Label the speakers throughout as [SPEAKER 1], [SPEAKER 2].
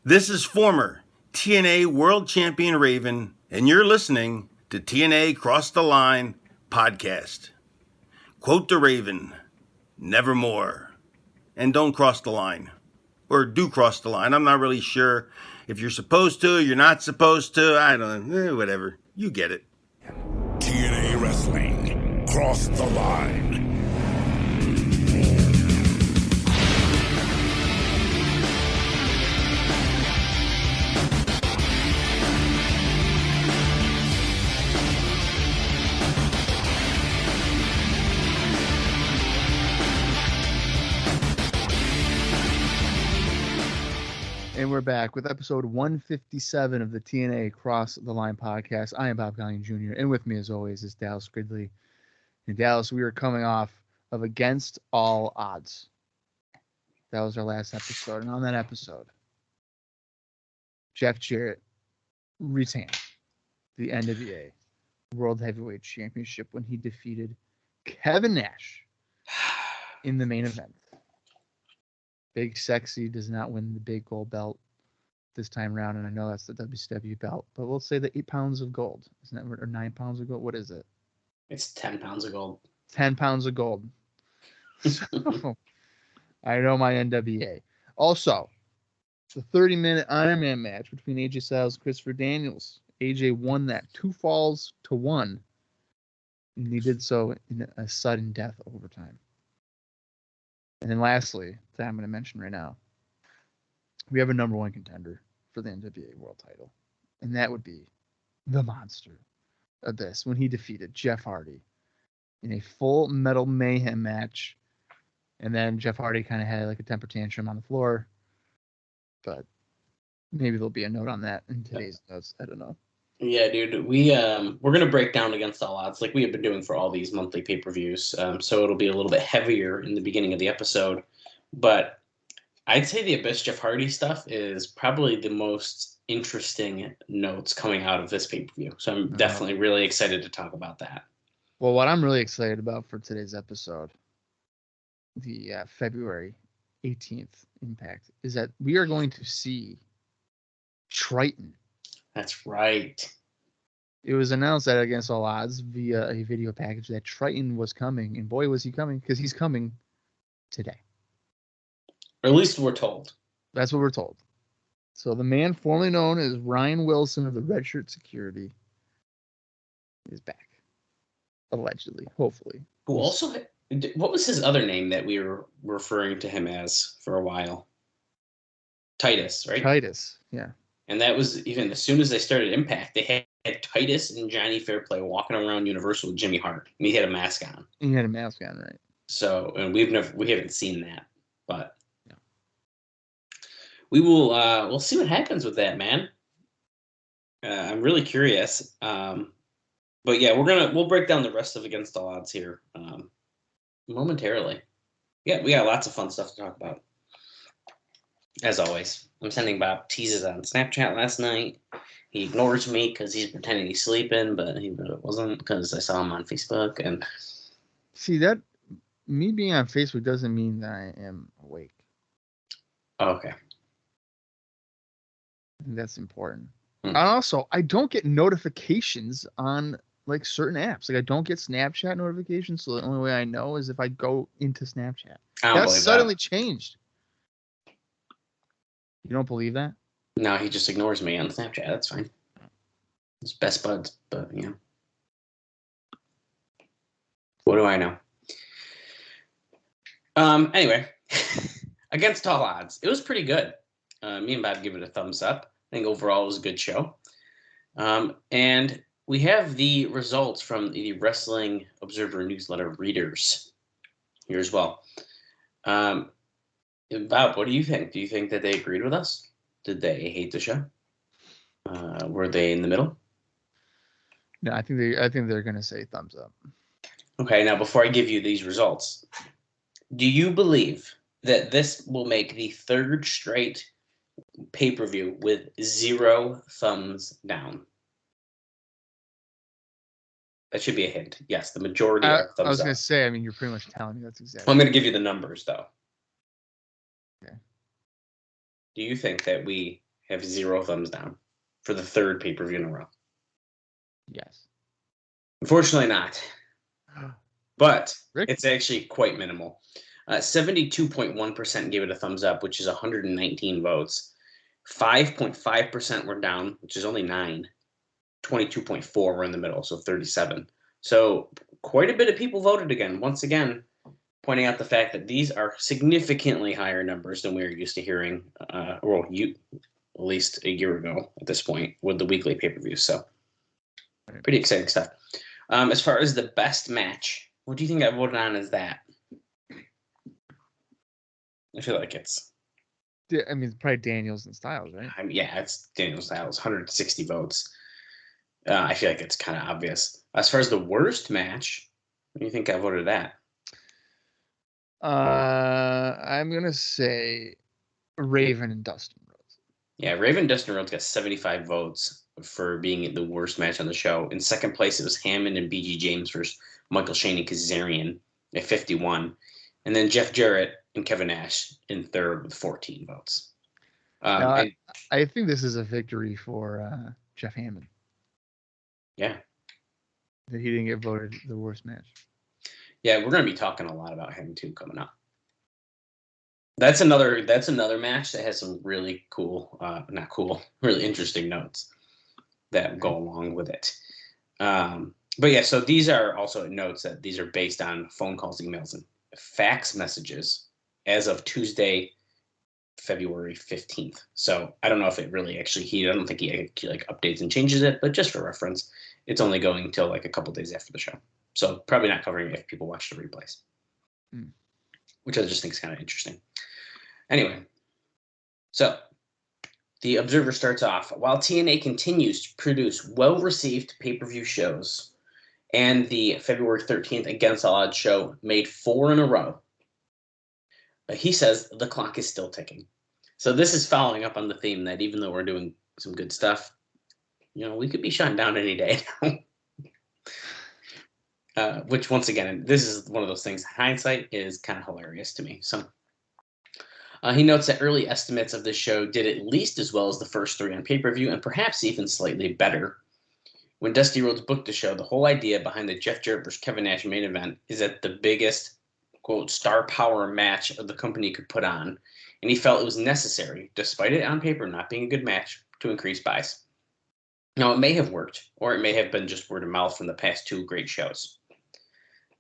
[SPEAKER 1] This is former TNA World Champion Raven, and you're listening to TNA Cross the Line podcast. Quote the Raven, nevermore. And don't cross the line. Or do cross the line. I'm not really sure if you're supposed to, you're not supposed to. I don't know. Whatever. You get it.
[SPEAKER 2] TNA Wrestling. Cross the line.
[SPEAKER 3] And we're back with episode 157 of the TNA Cross the Line podcast. I am Colling Jr. And with me, as always, is Dallas Gridley. In Dallas, we are coming off of Against All Odds. That was our last episode. And on that episode, Jeff Jarrett retained the NWA World Heavyweight Championship when he defeated Kevin Nash in the main event. Big Sexy does not win the big gold belt this time around, and I know that's the WCW belt, but we'll say the 8 pounds of gold. Isn't that, or 9 pounds of gold? What is it?
[SPEAKER 4] It's 10 pounds of gold.
[SPEAKER 3] 10 pounds of gold. So, I know my NWA. Also, the 30-minute Iron Man match between AJ Styles and Christopher Daniels. AJ won that 2 falls to 1, and he did so in a sudden death overtime. And then lastly, that I'm going to mention right now, we have a number 1 contender for the NWA World title. And that would be the Monster Abyss when he defeated Jeff Hardy in a Full Metal Mayhem match. And then Jeff Hardy kind of had like a temper tantrum on the floor. But maybe there'll be a note on that in today's notes. I don't know.
[SPEAKER 4] Yeah, dude, we're gonna break down Against All Odds like we have been doing for all these monthly pay-per-views. So it'll be a little bit heavier in the beginning of the episode, but I'd say the Abyss Jeff Hardy stuff is probably the most interesting notes coming out of this pay-per-view. So I'm definitely really excited to talk about that.
[SPEAKER 3] Well, what I'm really excited about for today's episode, the February 18th Impact, is that we are going to see Triton.
[SPEAKER 4] That's right.
[SPEAKER 3] It was announced that Against All Odds via a video package that Triton was coming, and boy was he coming, because he's coming today.
[SPEAKER 4] Or at least we're told.
[SPEAKER 3] That's what we're told. So the man formerly known as Ryan Wilson of the Red Shirt Security is back. Allegedly. Hopefully.
[SPEAKER 4] Who also, what was his other name that we were referring to him as for a while? Titus, right?
[SPEAKER 3] Titus, yeah.
[SPEAKER 4] And that was even as soon as they started Impact, they had Titus and Johnny Fairplay walking around Universal with Jimmy Hart. And he had a mask on.
[SPEAKER 3] He had a mask on, right?
[SPEAKER 4] So, and we haven't seen that, but yeah. We will we'll see what happens with that, man. I'm really curious. But yeah, we'll break down the rest of Against All Odds here momentarily. Yeah, we got lots of fun stuff to talk about. As always. I'm sending Bob teases on Snapchat last night. He ignores me because he's pretending he's sleeping, but he wasn't because I saw him on Facebook. And
[SPEAKER 3] see, that me being on Facebook doesn't mean that I am awake.
[SPEAKER 4] Oh, okay.
[SPEAKER 3] I think that's important. And also, I don't get notifications on like certain apps. Like I don't get Snapchat notifications, so the only way I know is if I go into Snapchat. That suddenly changed. You don't believe that?
[SPEAKER 4] No, he just ignores me on Snapchat. That's fine. It's best buds, but yeah. What do I know? Anyway, Against All Odds. It was pretty good. Me and Bob give it a thumbs up. I think overall it was a good show. And we have the results from the Wrestling Observer newsletter readers here as well. Bob, what do you think? Do you think that they agreed with us? Did they hate the show? Were they in the middle?
[SPEAKER 3] No, I think they're going to say thumbs up.
[SPEAKER 4] Okay, now before I give you these results, do you believe that this will make the 3rd straight pay-per-view with 0 thumbs down? That should be a hint. Yes, the majority are thumbs up.
[SPEAKER 3] I was going to say, I mean, you're pretty much telling me that's exactly.
[SPEAKER 4] Well, I'm going to give you the numbers, though.
[SPEAKER 3] Okay.
[SPEAKER 4] Do you think that we have 0 thumbs down for the 3rd pay-per-view in a row.
[SPEAKER 3] Yes.
[SPEAKER 4] Unfortunately not. But
[SPEAKER 3] Rick?
[SPEAKER 4] it's actually quite minimal. 72.1% gave it a thumbs up, which is 119 votes. 5.5% were down, which is only 9. 22.4 were in the middle, so 37. So quite a bit of people voted again. Once again, pointing out the fact that these are significantly higher numbers than we are used to hearing, at least a year ago at this point with the weekly pay-per-views. So pretty exciting stuff. As far as the best match, what do you think I voted on as that? I feel like it's...
[SPEAKER 3] I mean, probably Daniels and Styles, right?
[SPEAKER 4] Yeah, it's Daniel Styles, 160 votes. I feel like it's kind of obvious. As far as the worst match, what do you think I voted that?
[SPEAKER 3] I'm going to say Raven and Dustin Rhodes.
[SPEAKER 4] Yeah, Raven and Dustin Rhodes got 75 votes for being the worst match on the show. In second place, it was Hammond and BG James versus Michael Shane and Kazarian at 51. And then Jeff Jarrett and Kevin Nash in third with 14 votes.
[SPEAKER 3] I think this is a victory for Jeff Hammond.
[SPEAKER 4] Yeah.
[SPEAKER 3] That he didn't get voted the worst match.
[SPEAKER 4] Yeah, we're going to be talking a lot about him too coming up. That's another match that has some really cool, really interesting notes that go along with it. But yeah, so these are also notes that these are based on phone calls, emails, and fax messages as of Tuesday, February 15th. So I don't know if it really actually I don't think he like updates and changes it, but just for reference, it's only going until like a couple days after the show. So probably not covering it if people watch the replays, which I just think is kind of interesting. Anyway, so the Observer starts off, while TNA continues to produce well-received pay-per-view shows, and the February 13th Against All Odds show made 4 in a row, he says the clock is still ticking. So this is following up on the theme that even though we're doing some good stuff, we could be shut down any day now. Which, once again, this is one of those things, hindsight is kind of hilarious to me. So he notes that early estimates of this show did at least as well as the first 3 on pay-per-view, and perhaps even slightly better. When Dusty Rhodes booked the show, the whole idea behind the Jeff Jarrett vs. Kevin Nash main event is that the biggest, quote, star power match of the company could put on, and he felt it was necessary, despite it on paper not being a good match, to increase buys. Now, it may have worked, or it may have been just word of mouth from the past 2 great shows.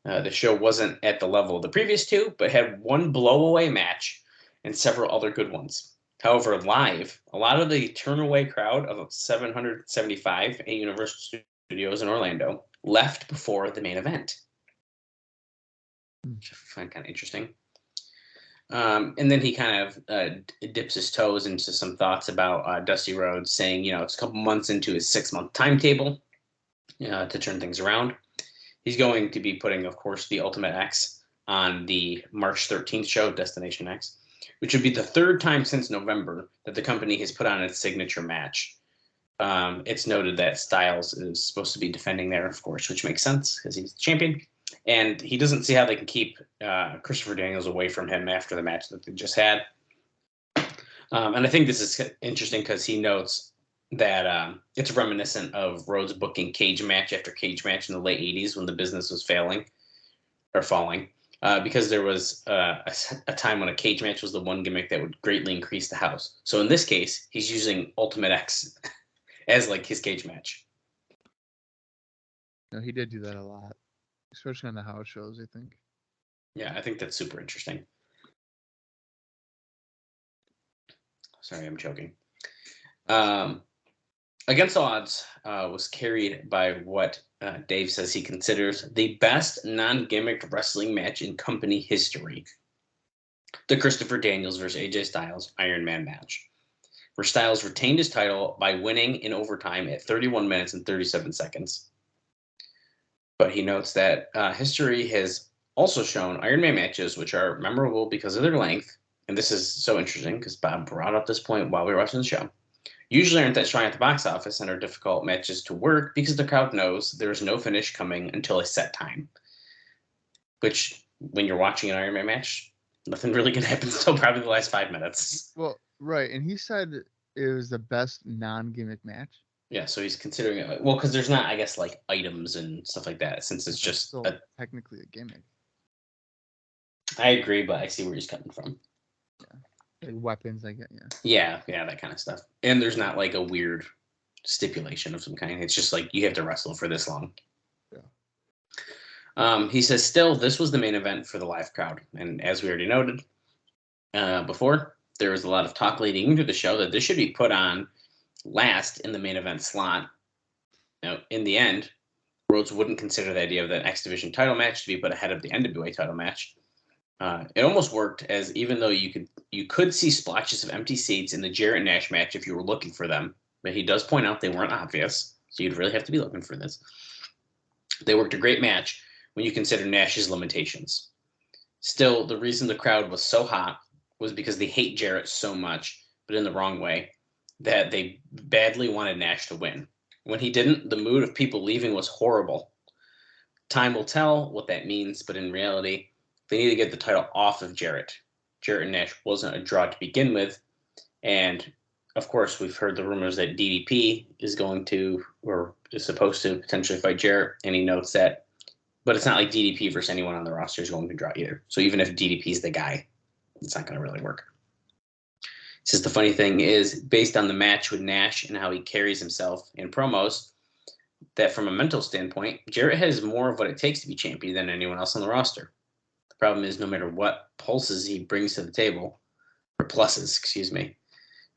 [SPEAKER 4] The show wasn't at the level of the previous 2, but had one blow-away match and several other good ones. However, live, a lot of the turnaway crowd of 775 at Universal Studios in Orlando left before the main event. Which I find kind of interesting. And then he kind of dips his toes into some thoughts about Dusty Rhodes, saying, it's a couple months into his 6-month timetable to turn things around. He's going to be putting, of course, the Ultimate X on the March 13th show, Destination X, which would be the 3rd time since November that the company has put on its signature match. It's noted that Styles is supposed to be defending there, of course, which makes sense because he's the champion. And he doesn't see how they can keep Christopher Daniels away from him after the match that they just had. And I think this is interesting because he notes that it's reminiscent of Rhodes booking cage match after cage match in the late 80s when the business was falling. Because there was a time when a cage match was the one gimmick that would greatly increase the house. So in this case, he's using Ultimate X as like his cage match.
[SPEAKER 3] No, he did do that a lot, especially on the house shows, I think.
[SPEAKER 4] Yeah, I think that's super interesting. Sorry, I'm choking. Against All Odds was carried by what Dave says he considers the best non-gimmick wrestling match in company history. The Christopher Daniels versus AJ Styles Iron Man match, where Styles retained his title by winning in overtime at 31 minutes and 37 seconds. But he notes that history has also shown Iron Man matches which are memorable because of their length, and this is so interesting because Bob brought up this point while we were watching the show, usually aren't that strong at the box office and are difficult matches to work because the crowd knows there's no finish coming until a set time. Which, when you're watching an Iron Man match, nothing really can happen until probably the last 5 minutes.
[SPEAKER 3] Well, right, and he said it was the best non-gimmick match.
[SPEAKER 4] Yeah, so he's considering it. Well, because there's not, I guess, like items and stuff like that, since it's
[SPEAKER 3] That's
[SPEAKER 4] just.
[SPEAKER 3] still technically a gimmick.
[SPEAKER 4] I agree, but I see where he's coming from.
[SPEAKER 3] Like weapons, I get.
[SPEAKER 4] Yeah, that kind of stuff. And there's not like a weird stipulation of some kind. It's just like you have to wrestle for this long.
[SPEAKER 3] Yeah.
[SPEAKER 4] He says, still, this was the main event for the live crowd, and as we already noted before, there was a lot of talk leading into the show that this should be put on last in the main event slot. Now, in the end, Rhodes wouldn't consider the idea of that X Division title match to be put ahead of the NWA title match. It almost worked, as even though you could see splotches of empty seats in the Jarrett Nash match if you were looking for them, but he does point out they weren't obvious, so you'd really have to be looking for this. They worked a great match when you consider Nash's limitations. Still, the reason the crowd was so hot was because they hate Jarrett so much, but in the wrong way, that they badly wanted Nash to win. When he didn't, the mood of people leaving was horrible. Time will tell what that means, but in reality, they need to get the title off of Jarrett. Jarrett and Nash wasn't a draw to begin with, and of course, we've heard the rumors that DDP is going to, or is supposed to potentially fight Jarrett, and he notes that. But it's not like DDP versus anyone on the roster is going to draw either. So even if DDP is the guy, it's not going to really work. He says the funny thing is, based on the match with Nash and how he carries himself in promos, that from a mental standpoint, Jarrett has more of what it takes to be champion than anyone else on the roster. The problem is, no matter what pulses he brings to the table, or pluses, excuse me,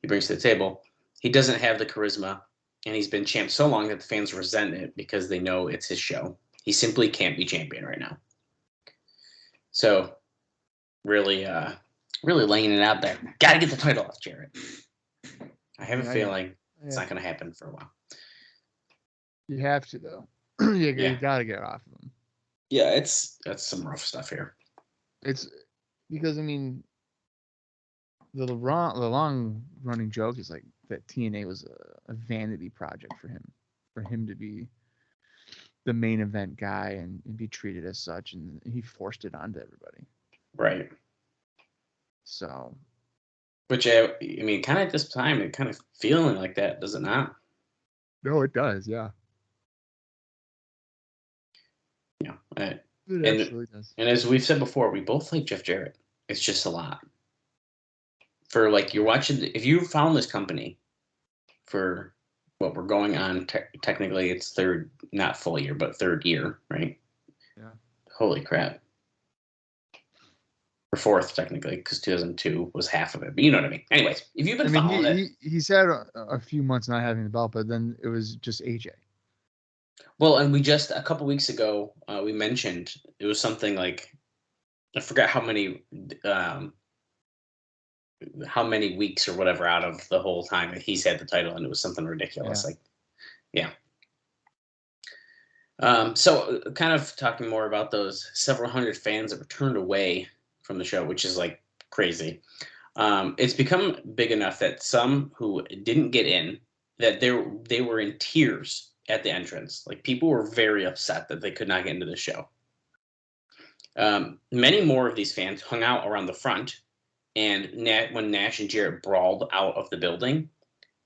[SPEAKER 4] he brings to the table, he doesn't have the charisma, and he's been champ so long that the fans resent it because they know it's his show. He simply can't be champion right now. So, really laying it out there. Got to get the title off Jarrett. I have a feeling it's not going to happen for a while.
[SPEAKER 3] You have to, though. You got to get it off of him.
[SPEAKER 4] Yeah, that's some rough stuff here.
[SPEAKER 3] It's because, I mean, the long running joke is like that TNA was a vanity project for him to be the main event guy and be treated as such, and he forced it onto everybody.
[SPEAKER 4] Right.
[SPEAKER 3] So,
[SPEAKER 4] which I mean, kind of at this time, it kind of feeling like that, does it not?
[SPEAKER 3] No, it does. Yeah.
[SPEAKER 4] Yeah.
[SPEAKER 3] It absolutely does.
[SPEAKER 4] And as we've said before, we both like Jeff Jarrett. It's just a lot. For like, you're watching, if you found this company for what we're going on, technically it's not full year, but third year, right?
[SPEAKER 3] Yeah.
[SPEAKER 4] Holy crap. Or fourth, technically, because 2002 was half of it. But you know what I mean. Anyways, if you've been following it.
[SPEAKER 3] He's had a few months not having the belt, but then it was just AJ.
[SPEAKER 4] Well, and we just, a couple weeks ago, we mentioned it was something like, I forgot how many weeks or whatever out of the whole time that he's had the title, and it was something ridiculous. So kind of talking more about those several hundred fans that were turned away from the show, which is like crazy. It's become big enough that some who didn't get in, that they were in tears at the entrance. Like, people were very upset that they could not get into the show. Many more of these fans hung out around the front, and when Nash and Jarrett brawled out of the building,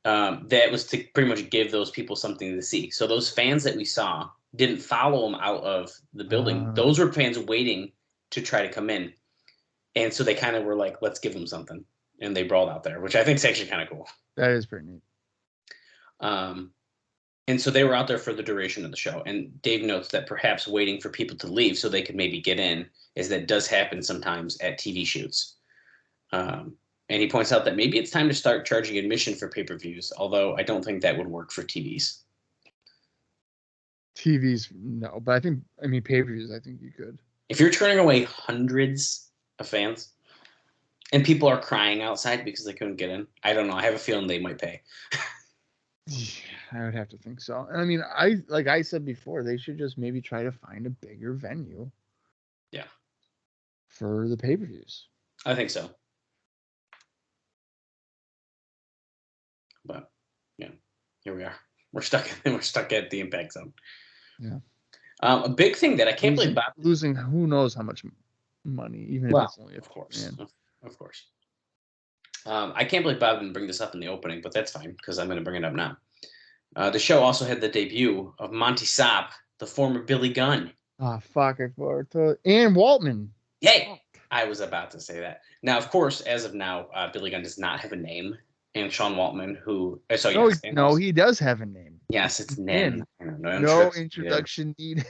[SPEAKER 4] that was to pretty much give those people something to see. So those fans that we saw didn't follow them out of the building. Those were fans waiting to try to come in. And so they kind of were like, let's give them something. And they brawled out there, which I think is actually kind of cool.
[SPEAKER 3] That is pretty neat.
[SPEAKER 4] And so they were out there for the duration of the show. And Dave notes that perhaps waiting for people to leave so they could maybe get in, is that does happen sometimes at TV shoots. And he points out that maybe it's time to start charging admission for pay-per-views, although I don't think that would work for TVs.
[SPEAKER 3] TVs, no. But pay-per-views, I think you could.
[SPEAKER 4] If you're turning away hundreds of fans and people are crying outside because they couldn't get in, I don't know. I have a feeling they might pay.
[SPEAKER 3] Yeah, I would have to think so. And I mean, like I said before, they should just maybe try to find a bigger venue.
[SPEAKER 4] Yeah.
[SPEAKER 3] For the pay-per-views.
[SPEAKER 4] I think so. But yeah, here we are. We're stuck at the impact zone.
[SPEAKER 3] Yeah.
[SPEAKER 4] A big thing that I can't believe about
[SPEAKER 3] losing who knows how much money, even if it's only
[SPEAKER 4] of course. I can't believe Bob didn't bring this up in the opening, but that's fine because I'm going to bring it up now. The show also had the debut of Monty Sop, the former Billy Gunn.
[SPEAKER 3] Oh, fuck. I forgot to... And Waltman.
[SPEAKER 4] Yay! I was about to say that. Now, of course, as of now, Billy Gunn does not have a name. And Sean Waltman, who... So, yes,
[SPEAKER 3] no, he does have a name.
[SPEAKER 4] Yes, it's Nin.
[SPEAKER 3] No introduction needed.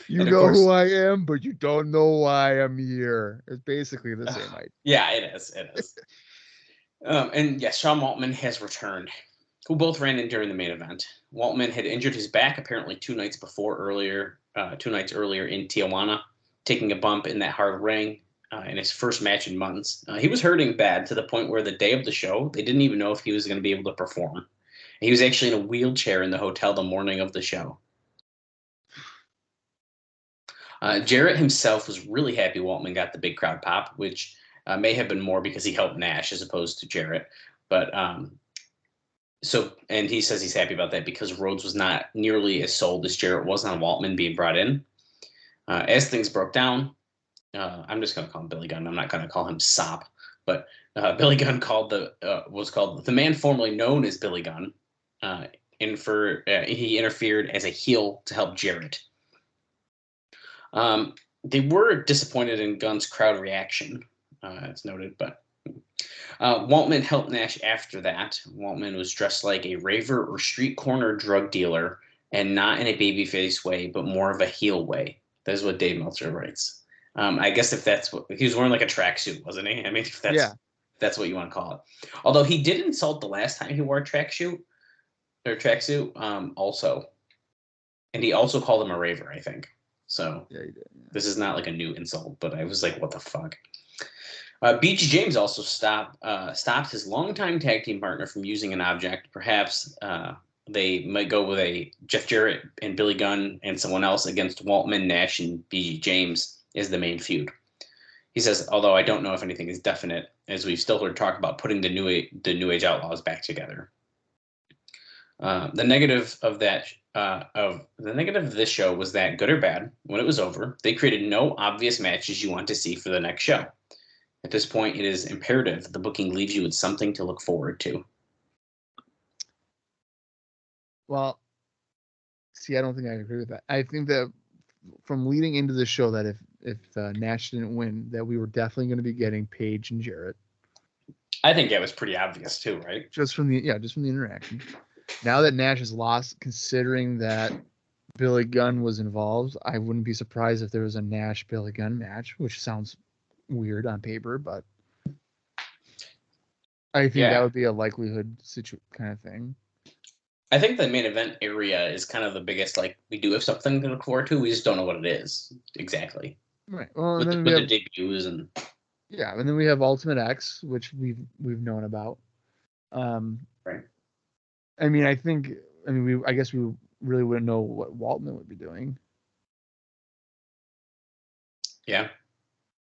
[SPEAKER 3] You know
[SPEAKER 4] course,
[SPEAKER 3] who I am, but you don't know why I'm here. It's basically the same idea.
[SPEAKER 4] Yeah, it is. It is. And yes, Sean Waltman has returned, who both ran in during the main event. Waltman had injured his back apparently 2 nights earlier in Tijuana, taking a bump in that hard ring in his first match in months. He was hurting bad to the point where the day of the show, they didn't even know if he was going to be able to perform. And he was actually in a wheelchair in the hotel the morning of the show. Jarrett himself was really happy Waltman got the big crowd pop, which may have been more because he helped Nash as opposed to Jarrett. But and he says he's happy about that because Rhodes was not nearly as sold as Jarrett was on Waltman being brought in. As things broke down, I'm just going to call him Billy Gunn. I'm not going to call him Sop, but Billy Gunn was called the man formerly known as Billy Gunn. He interfered as a heel to help Jarrett. They were disappointed in Gunn's crowd reaction, as noted, but Waltman helped Nash after that. Waltman was dressed like a raver or street corner drug dealer, and not in a babyface way, but more of a heel way. That is what Dave Meltzer writes. I guess if that's what he was wearing, like a tracksuit, wasn't he? I mean, if that's what you want to call it. Although he did insult the last time he wore a tracksuit also, and he also called him a raver, I think. So
[SPEAKER 3] yeah, he did, yeah.
[SPEAKER 4] This is not like a new insult, but I was like, what the fuck? BG James also stopped his longtime tag team partner from using an object. Perhaps they might go with a Jeff Jarrett and Billy Gunn and someone else against Waltman, Nash, and BG James as the main feud. He says, although I don't know if anything is definite, as we've still heard talk about putting the New Age Outlaws back together. The negative of this show was that, good or bad, when it was over, they created no obvious matches you want to see for the next show. At this point, it is imperative that the booking leaves you with something to look forward to.
[SPEAKER 3] Well, see, I don't think I agree with that. I think that from leading into the show, that if Nash didn't win, that we were definitely going to be getting Paige and Jarrett.
[SPEAKER 4] I think that was pretty obvious too, right?
[SPEAKER 3] Just from the interaction. Now that Nash has lost, considering that Billy Gunn was involved, I wouldn't be surprised if there was a Nash Billy Gunn match, which sounds weird on paper, but I think that would be a likelihood kind of thing.
[SPEAKER 4] I think the main event area is kind of the biggest, like, we do have something to look forward to. We just don't know what it is exactly.
[SPEAKER 3] Right. Well, and
[SPEAKER 4] with the debuts and
[SPEAKER 3] and then we have Ultimate X, which we've known about.
[SPEAKER 4] Right.
[SPEAKER 3] I guess we really wouldn't know what Waltman would be doing.
[SPEAKER 4] Yeah.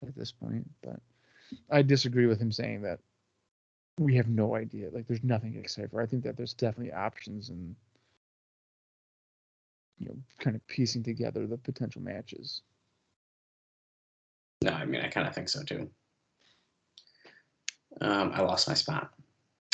[SPEAKER 3] At this point, but I disagree with him saying that we have no idea. Like, there's nothing to excite for. I think that there's definitely options and, kind of piecing together the potential matches.
[SPEAKER 4] No, I mean, I kind of think so too. I lost my spot.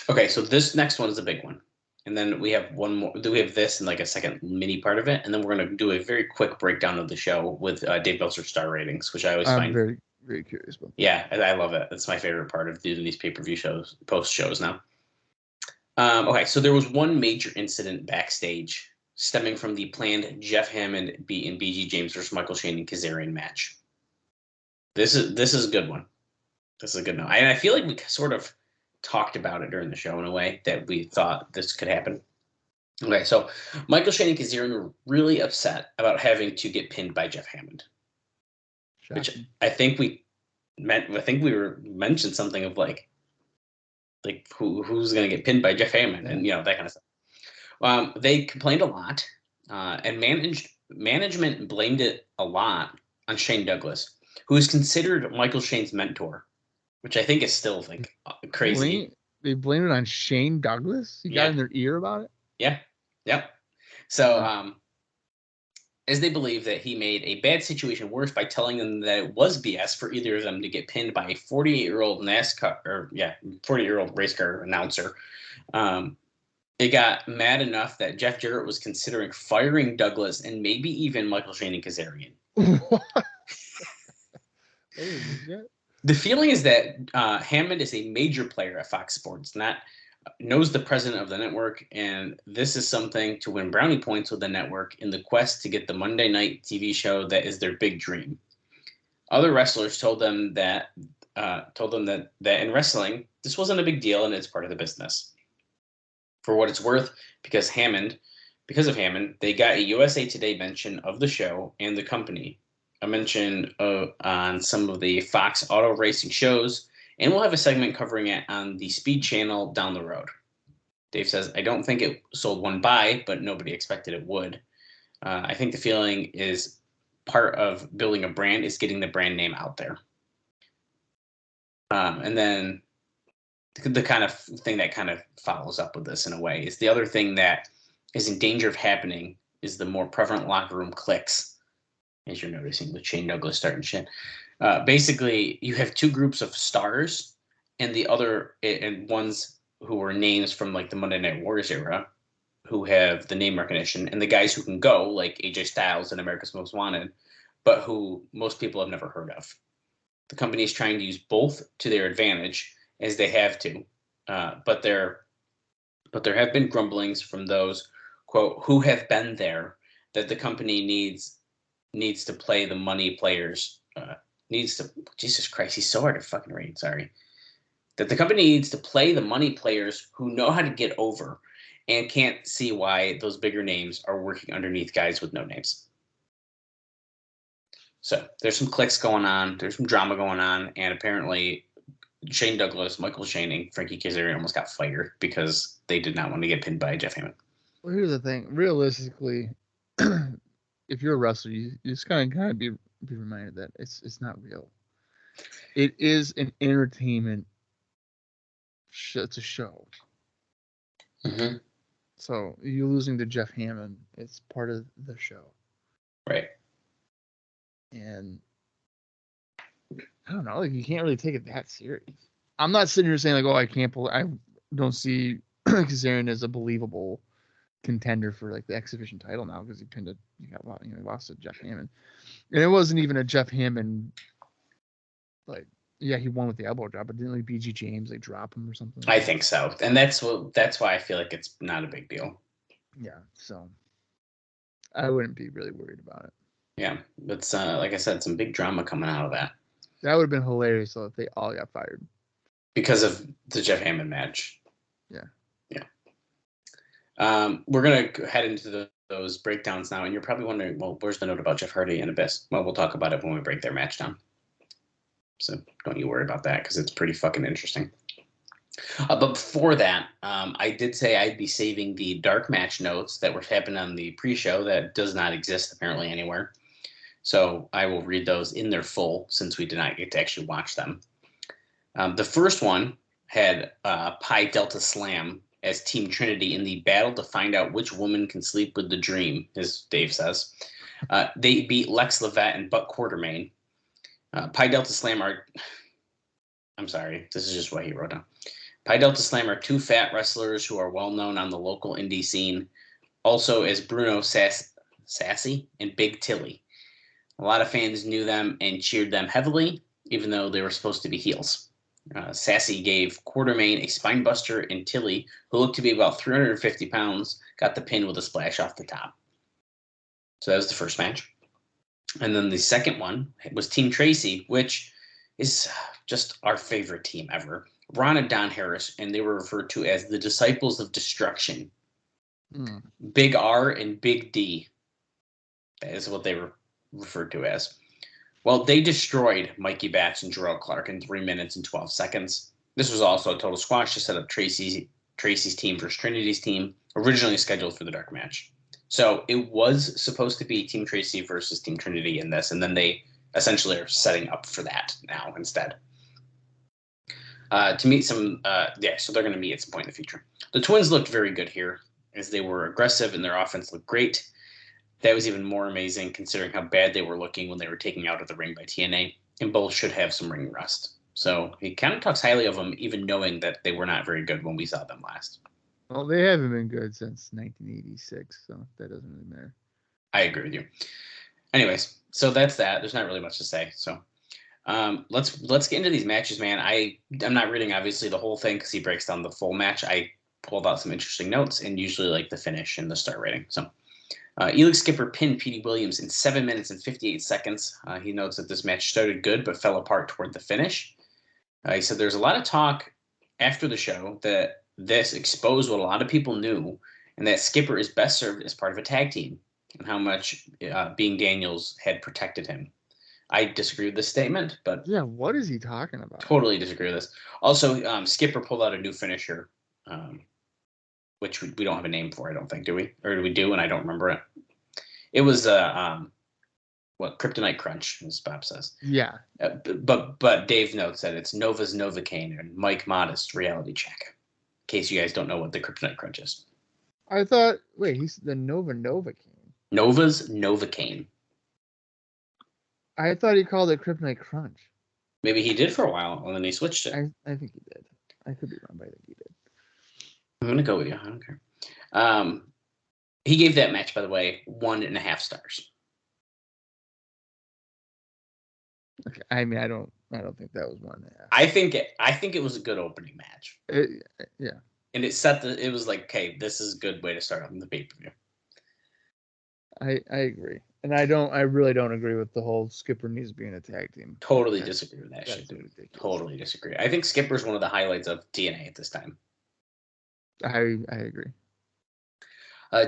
[SPEAKER 4] Okay, so this next one is a big one. And then we have one more. We have this and like a second mini part of it. And then we're going to do a very quick breakdown of the show with Dave Meltzer's star ratings, which I always find
[SPEAKER 3] very, very curious about.
[SPEAKER 4] Yeah, I love it. It's my favorite part of doing these pay-per-view shows, post shows now. Okay, so there was one major incident backstage stemming from the planned Jeff Hammond and BG James versus Michael Shane and Kazarian match. This is a good one. This is a good one. And I feel like we sort of talked about it during the show in a way that we thought this could happen. Okay, so Michael Shane and Kazarian were really upset about having to get pinned by Jeff Hammond. Shocking. Which I think we mentioned something of like who's going to get pinned by Jeff Hammond and that kind of stuff. They complained a lot, and management blamed it a lot on Shane Douglas, who is considered Michael Shane's mentor, which I think is still like crazy.
[SPEAKER 3] They blamed it on Shane Douglas? He got in their ear about it?
[SPEAKER 4] Yeah. Yep. So as they believe that he made a bad situation worse by telling them that it was BS for either of them to get pinned by a 48-year-old 40-year-old race car announcer. It got mad enough that Jeff Jarrett was considering firing Douglas and maybe even Michael Shane and Kazarian. The feeling is that Hammond is a major player at Fox Sports, knows the president of the network, and this is something to win brownie points with the network in the quest to get the Monday night TV show that is their big dream. Other wrestlers told them that in wrestling, this wasn't a big deal and it's part of the business. For what it's worth, because of Hammond, they got a USA Today mention of the show and the company, a mention on some of the Fox auto racing shows, and we'll have a segment covering it on the Speed Channel down the road. Dave says, I don't think it sold one buy, but nobody expected it would. I think the feeling is part of building a brand is getting the brand name out there. And then the kind of thing that kind of follows up with this in a way is the other thing that is in danger of happening is the more prevalent locker room cliques, as you're noticing with Shane Douglas starting shit. Basically, you have two groups of stars and ones who were names from like the Monday Night Wars era who have the name recognition, and the guys who can go, like AJ Styles and America's Most Wanted, but who most people have never heard of. The company is trying to use both to their advantage, as they have to, but there have been grumblings from those, quote, who have been there, that the company needs to play the money players, Jesus Christ, he's so hard to fucking read, sorry. That the company needs to play the money players who know how to get over and can't see why those bigger names are working underneath guys with no names. So there's some clicks going on, there's some drama going on, and apparently Shane Douglas, Michael Shane, and Frankie Kazarian almost got fired because they did not want to get pinned by Jeff Hammond.
[SPEAKER 3] Well, here's the thing. Realistically, if you're a wrestler, you just kind of be reminded that it's not real. It is an entertainment. It's a show.
[SPEAKER 4] Mm-hmm.
[SPEAKER 3] So you losing to Jeff Hammond, it's part of the show.
[SPEAKER 4] Right.
[SPEAKER 3] And I don't know, like you can't really take it that serious. I'm not sitting here saying like, oh, I don't see Kazarian as a believable contender for like the X Division title now because he lost to Jeff Hammond, and it wasn't even a Jeff Hammond. Like, yeah, he won with the elbow drop, but didn't like BG James like drop him or something?
[SPEAKER 4] I think so, and that's why I feel like it's not a big deal.
[SPEAKER 3] Yeah, so I wouldn't be really worried about it.
[SPEAKER 4] Yeah, but like I said, some big drama coming out of that.
[SPEAKER 3] That would have been hilarious though if they all got fired
[SPEAKER 4] because of the Jeff Hammond match.
[SPEAKER 3] Yeah.
[SPEAKER 4] We're gonna head into those breakdowns now, and you're probably wondering, well, where's the note about Jeff Hardy and Abyss? Well, we'll talk about it when we break their match down. So don't you worry about that because it's pretty fucking interesting. But before that, I did say I'd be saving the dark match notes that were happening on the pre-show that does not exist apparently anywhere. So I will read those in their full since we did not get to actually watch them. The first one had Pi Delta Slam as Team Trinity in the battle to find out which woman can sleep with the Dream, as Dave says. They beat Lex Levette and Buck Quartermain. Pi Delta Slam are... I'm sorry, this is just what he wrote down. Pi Delta Slam are two fat wrestlers who are well known on the local indie scene, also as Bruno Sassy and Big Tilly. A lot of fans knew them and cheered them heavily, even though they were supposed to be heels. Sassy gave Quartermain a spine buster, and Tilly, who looked to be about 350 pounds, got the pin with a splash off the top. So that was the first match. And then the second one was Team Tracy, which is just our favorite team ever. Ron and Don Harris, and they were referred to as the Disciples of Destruction. Big R and Big D. That is what they were referred to as. Well, they destroyed Mikey Batts and Jarrell Clark in 3 minutes and 12 seconds. This was also a total squash to set up Tracy's team versus Trinity's team, originally scheduled for the dark match. So it was supposed to be Team Tracy versus Team Trinity in this, and then they essentially are setting up for that now instead. To meet some, so they're going to meet at some point in the future. The Twins looked very good here, as they were aggressive and their offense looked great. That was even more amazing considering how bad they were looking when they were taken out of the ring by TNA, and both should have some ring rust. So he kind of talks highly of them, even knowing that they were not very good when we saw them last.
[SPEAKER 3] Well, they haven't been good since 1986, so that doesn't really matter.
[SPEAKER 4] I agree with you. Anyways, so that's that. There's not really much to say. So let's get into these matches, man. I'm not reading obviously the whole thing because he breaks down the full match. I pulled out some interesting notes and usually like the finish and the star rating. So Elix Skipper pinned Petey Williams in 7 minutes and 58 seconds. He notes that this match started good but fell apart toward the finish. He said there's a lot of talk after the show that this exposed what a lot of people knew, and that Skipper is best served as part of a tag team, and how much being Daniels had protected him. I disagree with this statement, but
[SPEAKER 3] yeah, what is he talking about?
[SPEAKER 4] Totally disagree with this. Also, Skipper pulled out a new finisher, which we don't have a name for, I don't think, do we? Or do we do? And I don't remember it. It was Kryptonite Crunch, as Bob says.
[SPEAKER 3] Yeah.
[SPEAKER 4] But Dave notes that it's Nova's Novocaine and Mike Modest Reality Check. In case you guys don't know what the Kryptonite Crunch is.
[SPEAKER 3] I thought, he's the Novocaine.
[SPEAKER 4] Nova's Novocaine.
[SPEAKER 3] I thought he called it Kryptonite Crunch.
[SPEAKER 4] Maybe he did for a while, and then he switched it.
[SPEAKER 3] I think he did. I could be wrong, but I think he did.
[SPEAKER 4] I'm going to go with you. I don't care. He gave that match, by the way, 1.5 stars.
[SPEAKER 3] Okay. I mean, I don't think that was 1.5.
[SPEAKER 4] I think it was a good opening match.
[SPEAKER 3] Yeah.
[SPEAKER 4] And it was like, okay, this is a good way to start on the pay-per-view.
[SPEAKER 3] I agree. And I really don't agree with the whole Skipper needs to be in a tag team.
[SPEAKER 4] Totally disagree with that shit, dude. Ridiculous. Totally disagree. I think Skipper's one of the highlights of TNA at this time.
[SPEAKER 3] I agree.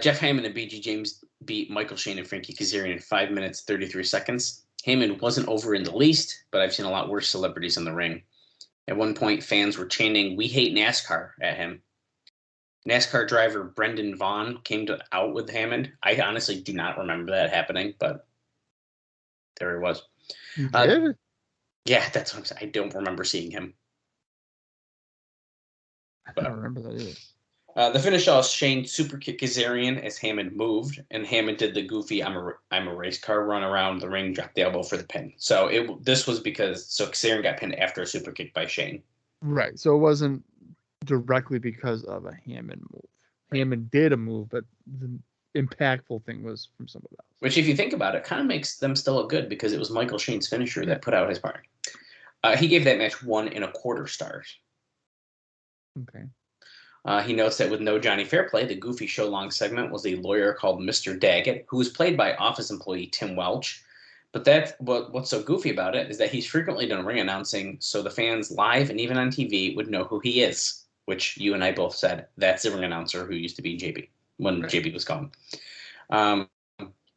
[SPEAKER 4] Jeff Hammond and BG James beat Michael Shane and Frankie Kazarian in 5 minutes, 33 seconds. Heyman wasn't over in the least, but I've seen a lot worse celebrities in the ring. At one point, fans were chanting, "We hate NASCAR" at him. NASCAR driver Brendan Vaughn came out with Hammond. I honestly do not remember that happening, but there he was.
[SPEAKER 3] You did?
[SPEAKER 4] Yeah, that's what I'm saying. I don't remember seeing him.
[SPEAKER 3] I don't remember that either.
[SPEAKER 4] The finish saw Shane superkick Kazarian as Hammond moved, and Hammond did the goofy "I'm a race car" run around the ring, drop the elbow for the pin. So this was so Kazarian got pinned after a superkick by Shane.
[SPEAKER 3] Right. So it wasn't directly because of a Hammond move. Hammond did a move, but the impactful thing was from somebody else.
[SPEAKER 4] Which, if you think about it, kind of makes them still look good because it was Michael Shane's finisher that put out his partner. He gave that match 1.25 stars.
[SPEAKER 3] Okay.
[SPEAKER 4] He notes that with no Johnny Fairplay, the goofy show-long segment was a lawyer called Mr. Daggett, who was played by Office employee Tim Welch. But what's so goofy about it is that he's frequently done ring announcing, so the fans live and even on TV would know who he is, which you and I both said that's the ring announcer who used to be JB when JB was gone.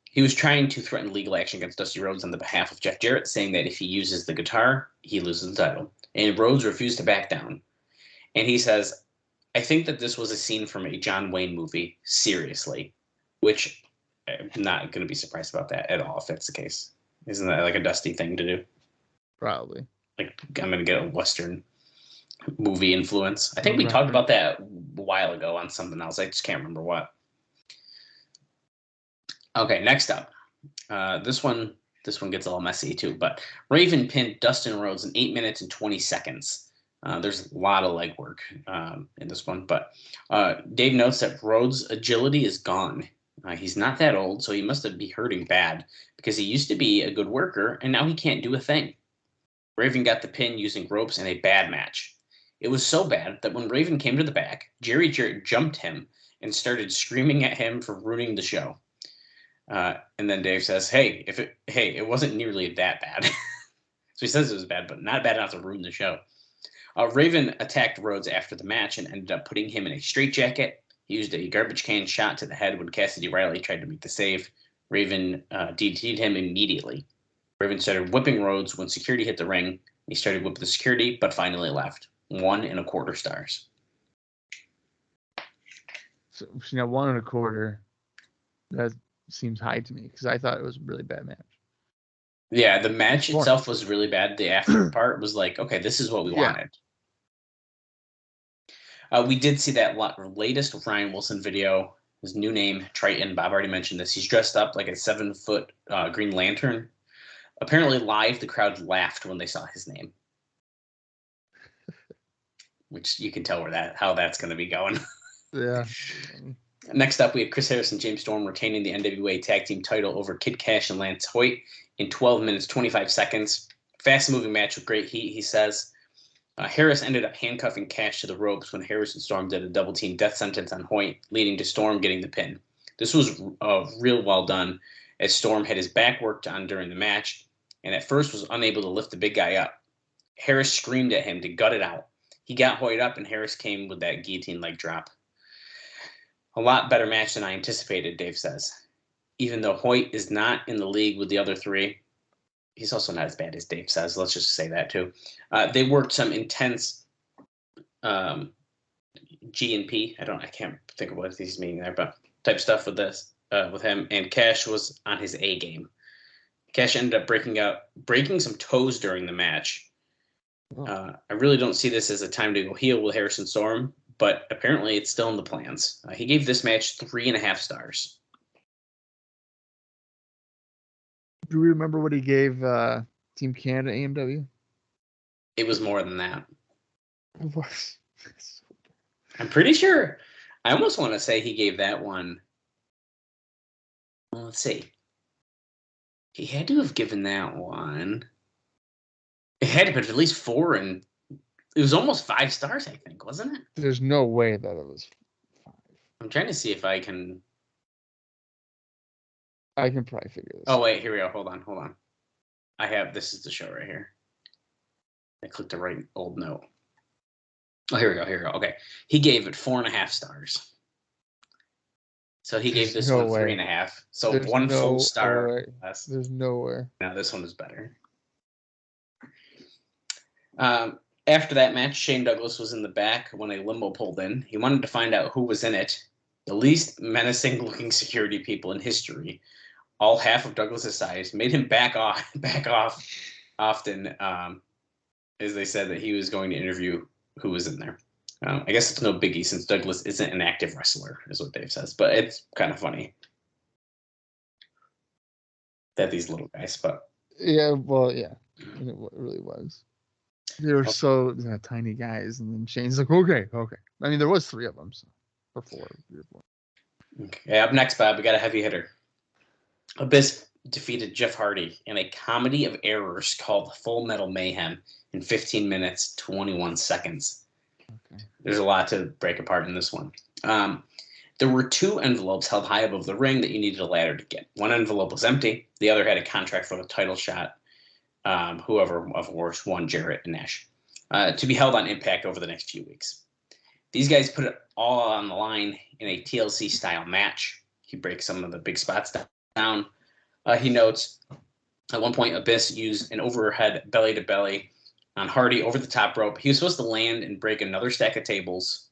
[SPEAKER 4] He was trying to threaten legal action against Dusty Rhodes on the behalf of Jeff Jarrett, saying that if he uses the guitar, he loses the title. And Rhodes refused to back down. And he says, "I think that this was a scene from a John Wayne movie, seriously," which I'm not going to be surprised about that at all if that's the case. Isn't that like a Dusty thing to do?
[SPEAKER 3] Probably.
[SPEAKER 4] Like, I'm going to get a Western movie influence. I think we talked about that a while ago on something else. I just can't remember what. Okay, next up. This one gets a little messy too, but Raven pinned Dustin Rhodes in 8 minutes and 20 seconds. There's a lot of legwork in this one, but Dave notes that Rhodes' agility is gone. He's not that old, so he must be hurting bad because he used to be a good worker, and now he can't do a thing. Raven got the pin using ropes in a bad match. It was so bad that when Raven came to the back, Jerry Jarrett jumped him and started screaming at him for ruining the show. And then Dave says, it wasn't nearly that bad. So he says it was bad, but not bad enough to ruin the show. Raven attacked Rhodes after the match and ended up putting him in a straitjacket. He used a garbage can shot to the head when Cassidy Riley tried to make the save. Raven DDT'd him immediately. Raven started whipping Rhodes when security hit the ring. He started whipping the security, but finally left. 1.25 stars.
[SPEAKER 3] So now 1.25. That seems high to me because I thought it was a really bad match.
[SPEAKER 4] Yeah, the match itself was really bad. The after part was like, okay, this is what we wanted. We did see that latest Ryan Wilson video. His new name, Triton. Bob already mentioned this. He's dressed up like a 7-foot Green Lantern. Apparently, live, the crowd laughed when they saw his name, which you can tell how that's going to be going.
[SPEAKER 3] Yeah.
[SPEAKER 4] Next up, we had Chris Harris and James Storm retaining the NWA Tag Team title over Kid Cash and Lance Hoyt in 12 minutes, 25 seconds. Fast-moving match with great heat, he says. Harris ended up handcuffing Cash to the ropes when Harris and Storm did a double-team death sentence on Hoyt, leading to Storm getting the pin. This was real well done, as Storm had his back worked on during the match, and at first was unable to lift the big guy up. Harris screamed at him to gut it out. He got Hoyt up, and Harris came with that guillotine leg drop. A lot better match than I anticipated, Dave says. Even though Hoyt is not in the league with the other three, he's also not as bad as Dave says. Let's just say that too. They worked some intense G and P. I can't think of what he's meaning there, but type stuff with him. And Cash was on his A game. Cash ended up breaking some toes during the match. I really don't see this as a time to go heel with Harrison Storm, but apparently it's still in the plans. He gave this match 3.5 stars.
[SPEAKER 3] Do we remember what he gave Team Canada AMW?
[SPEAKER 4] It was more than that.
[SPEAKER 3] What?
[SPEAKER 4] I'm pretty sure. I almost want to say he gave that one. Well, let's see. He had to have given that one. It had to be at least 4, and it was almost 5 stars, I think, wasn't it?
[SPEAKER 3] There's no way that it was 5.
[SPEAKER 4] I'm trying to see if I can.
[SPEAKER 3] I can probably figure this.
[SPEAKER 4] Oh wait, here we go. Hold on. This is the show right here. I clicked the right old note. Oh, here we go. Okay. He gave it 4.5 stars. So he gave this one 3.5. So
[SPEAKER 3] There's
[SPEAKER 4] one
[SPEAKER 3] no
[SPEAKER 4] full star
[SPEAKER 3] way.
[SPEAKER 4] less.
[SPEAKER 3] There's no way.
[SPEAKER 4] No, this one is better. After that match, Shane Douglas was in the back when a limo pulled in. He wanted to find out who was in it. The least menacing-looking security people in history, all half of Douglas's size, made him back off often, as they said that he was going to interview who was in there. I guess it's no biggie since Douglas isn't an active wrestler, is what Dave says. But it's kind of funny that these little guys, but
[SPEAKER 3] yeah, well, yeah, it really was. They were so tiny guys, and then Shane's like, okay. I mean, there was 3 of them, so, or 4.
[SPEAKER 4] Okay, up next, Bob, we got a heavy hitter. Abyss defeated Jeff Hardy in a comedy of errors called Full Metal Mayhem in 15 minutes, 21 seconds.
[SPEAKER 3] Okay.
[SPEAKER 4] There's a lot to break apart in this one. There were 2 envelopes held high above the ring that you needed a ladder to get. One envelope was empty. The other had a contract for the title shot. Whoever, of course, won, Jarrett and Nash, to be held on Impact over the next few weeks. These guys put it all on the line in a TLC-style match. He breaks some of the big spots down. He notes, at one point, Abyss used an overhead belly-to-belly on Hardy over the top rope. He was supposed to land and break another stack of tables.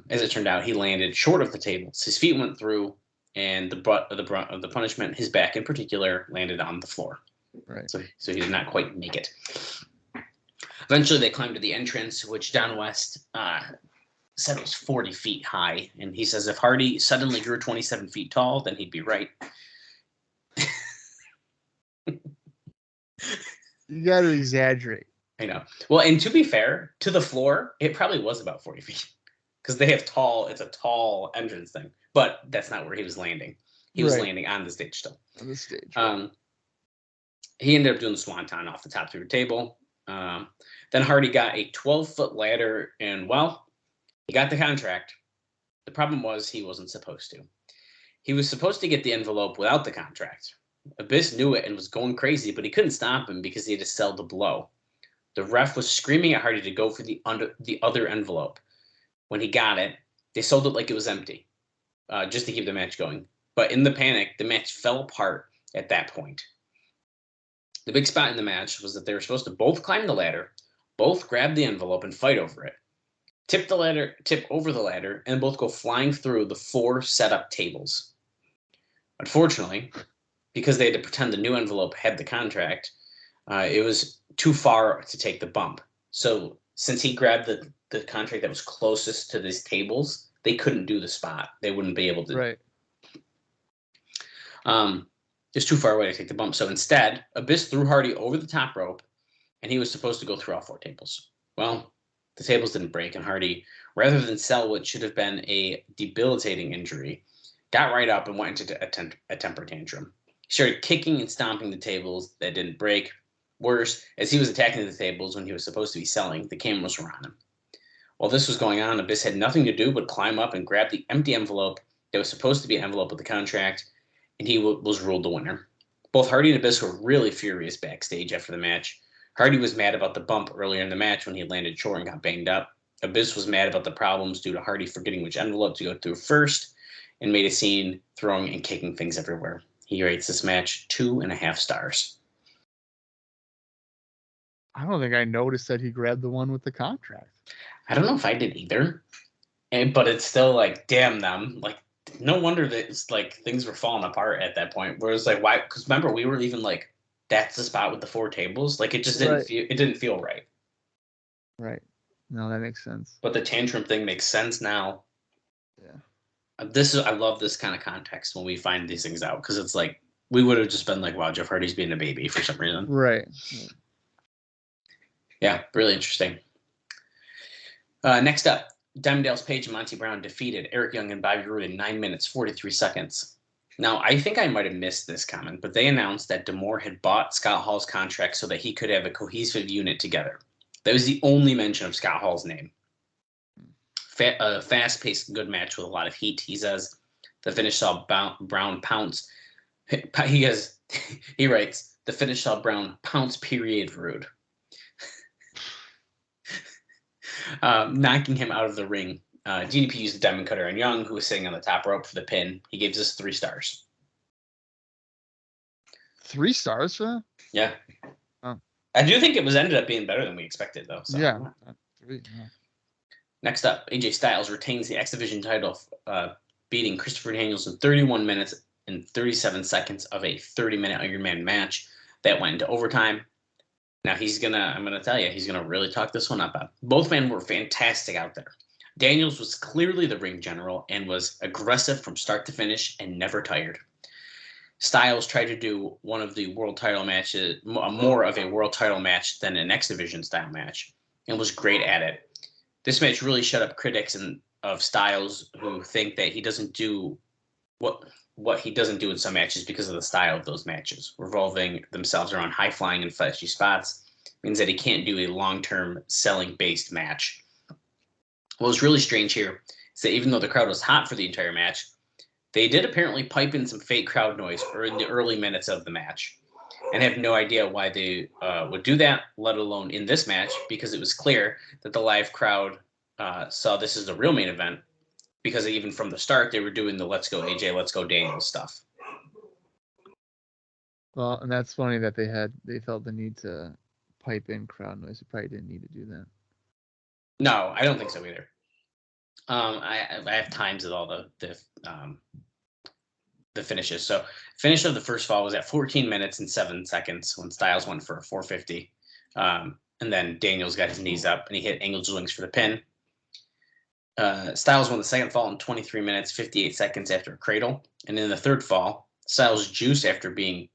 [SPEAKER 4] As it turned out, he landed short of the tables. His feet went through, and the brunt of the punishment, his back in particular, landed on the floor.
[SPEAKER 3] Right.
[SPEAKER 4] So he did not quite make it. Eventually, they climbed to the entrance, which Don West said was 40 feet high. And he says if Hardy suddenly grew 27 feet tall, then he'd be right.
[SPEAKER 3] You got to exaggerate.
[SPEAKER 4] I know. Well, and to be fair, to the floor, it probably was about 40 feet. Because it's a tall entrance thing. But that's not where he was landing. He was landing on the stage still.
[SPEAKER 3] On the stage.
[SPEAKER 4] He ended up doing the swanton off the top through the table. Then Hardy got a 12-foot ladder, and, well, he got the contract. The problem was he wasn't supposed to. He was supposed to get the envelope without the contract. Abyss knew it and was going crazy, but he couldn't stop him because he had to sell the blow. The ref was screaming at Hardy to go for the other envelope. When he got it, they sold it like it was empty, just to keep the match going. But in the panic, the match fell apart at that point. The big spot in the match was that they were supposed to both climb the ladder, both grab the envelope and fight over it, tip over the ladder, and both go flying through the 4 set-up tables. Unfortunately, because they had to pretend the new envelope had the contract, it was too far to take the bump. So since he grabbed the contract that was closest to these tables, they couldn't do the spot. They wouldn't be able to.
[SPEAKER 3] Right.
[SPEAKER 4] It's too far away to take the bump. So instead, Abyss threw Hardy over the top rope, and he was supposed to go through all 4 tables. Well, the tables didn't break, and Hardy, rather than sell what should have been a debilitating injury, got right up and went into a temper tantrum. He started kicking and stomping the tables that didn't break. Worse, as he was attacking the tables when he was supposed to be selling, the cameras were on him. While this was going on, Abyss had nothing to do but climb up and grab the empty envelope that was supposed to be an envelope with the contract, and he was ruled the winner. Both Hardy and Abyss were really furious backstage after the match. Hardy was mad about the bump earlier in the match when he landed short and got banged up. Abyss was mad about the problems due to Hardy forgetting which envelope to go through first and made a scene throwing and kicking things everywhere. He rates this match 2.5 stars.
[SPEAKER 3] I don't think I noticed that he grabbed the one with the contract.
[SPEAKER 4] I don't know if I did either, but it's still like, damn them. Like, no wonder that it's like things were falling apart at that point. Where it's like, why? Because remember, we were even like, that's the spot with the 4 tables. Like, it just didn't feel. It didn't feel right.
[SPEAKER 3] Right. No, that makes sense.
[SPEAKER 4] But the tantrum thing makes sense now.
[SPEAKER 3] Yeah.
[SPEAKER 4] I love this kind of context when we find these things out, because it's like we would have just been like, wow, Jeff Hardy's being a baby for some reason.
[SPEAKER 3] Right.
[SPEAKER 4] Yeah, really interesting. Next up, Diamond Dallas Page and Monty Brown defeated Eric Young and Bobby Roode in 9 minutes, 43 seconds. Now, I think I might have missed this comment, but they announced that D'Amore had bought Scott Hall's contract so that he could have a cohesive unit together. That was the only mention of Scott Hall's name. Fast-paced, good match with a lot of heat. He says the finish saw Brown pounce. He writes, the finish saw Brown pounce period Roode. Knocking him out of the ring. DDP used the diamond cutter on Young, who was sitting on the top rope for the pin. He gave this 3 stars.
[SPEAKER 3] 3 stars for that?
[SPEAKER 4] Yeah.
[SPEAKER 3] Oh.
[SPEAKER 4] I do think it ended up being better than we expected, though. So.
[SPEAKER 3] Yeah. 3, yeah.
[SPEAKER 4] Next up, AJ Styles retains the X Division title, beating Christopher Daniels in 31 minutes and 37 seconds of a 30-minute Iron Man match that went into overtime. Now I'm gonna tell you, he's gonna really talk this one up. Both men were fantastic out there. Daniels was clearly the ring general and was aggressive from start to finish and never tired. Styles tried to do one of the world title matches, more of a world title match than an X Division style match, and was great at it. This match really shut up critics of Styles who think that he doesn't do what he doesn't do in some matches because of the style of those matches, revolving themselves around high-flying and flashy spots, means that he can't do a long-term selling-based match. What was really strange here is that even though the crowd was hot for the entire match, they did apparently pipe in some fake crowd noise in the early minutes of the match, and have no idea why they would do that, let alone in this match, because it was clear that the live crowd saw this as the real main event, because even from the start, they were doing the let's go AJ, let's go Daniels stuff.
[SPEAKER 3] Well, and that's funny that they felt the need to pipe in crowd noise. They probably didn't need to do that.
[SPEAKER 4] No, I don't think so either. I have times at all the finishes. So finish of the first fall was at 14 minutes and 7 seconds when Styles went for a 450. And then Daniels got his knees up and he hit Angel's Wings for the pin. Styles won the second fall in 23 minutes, 58 seconds after a cradle. And in the third fall, Styles juiced after being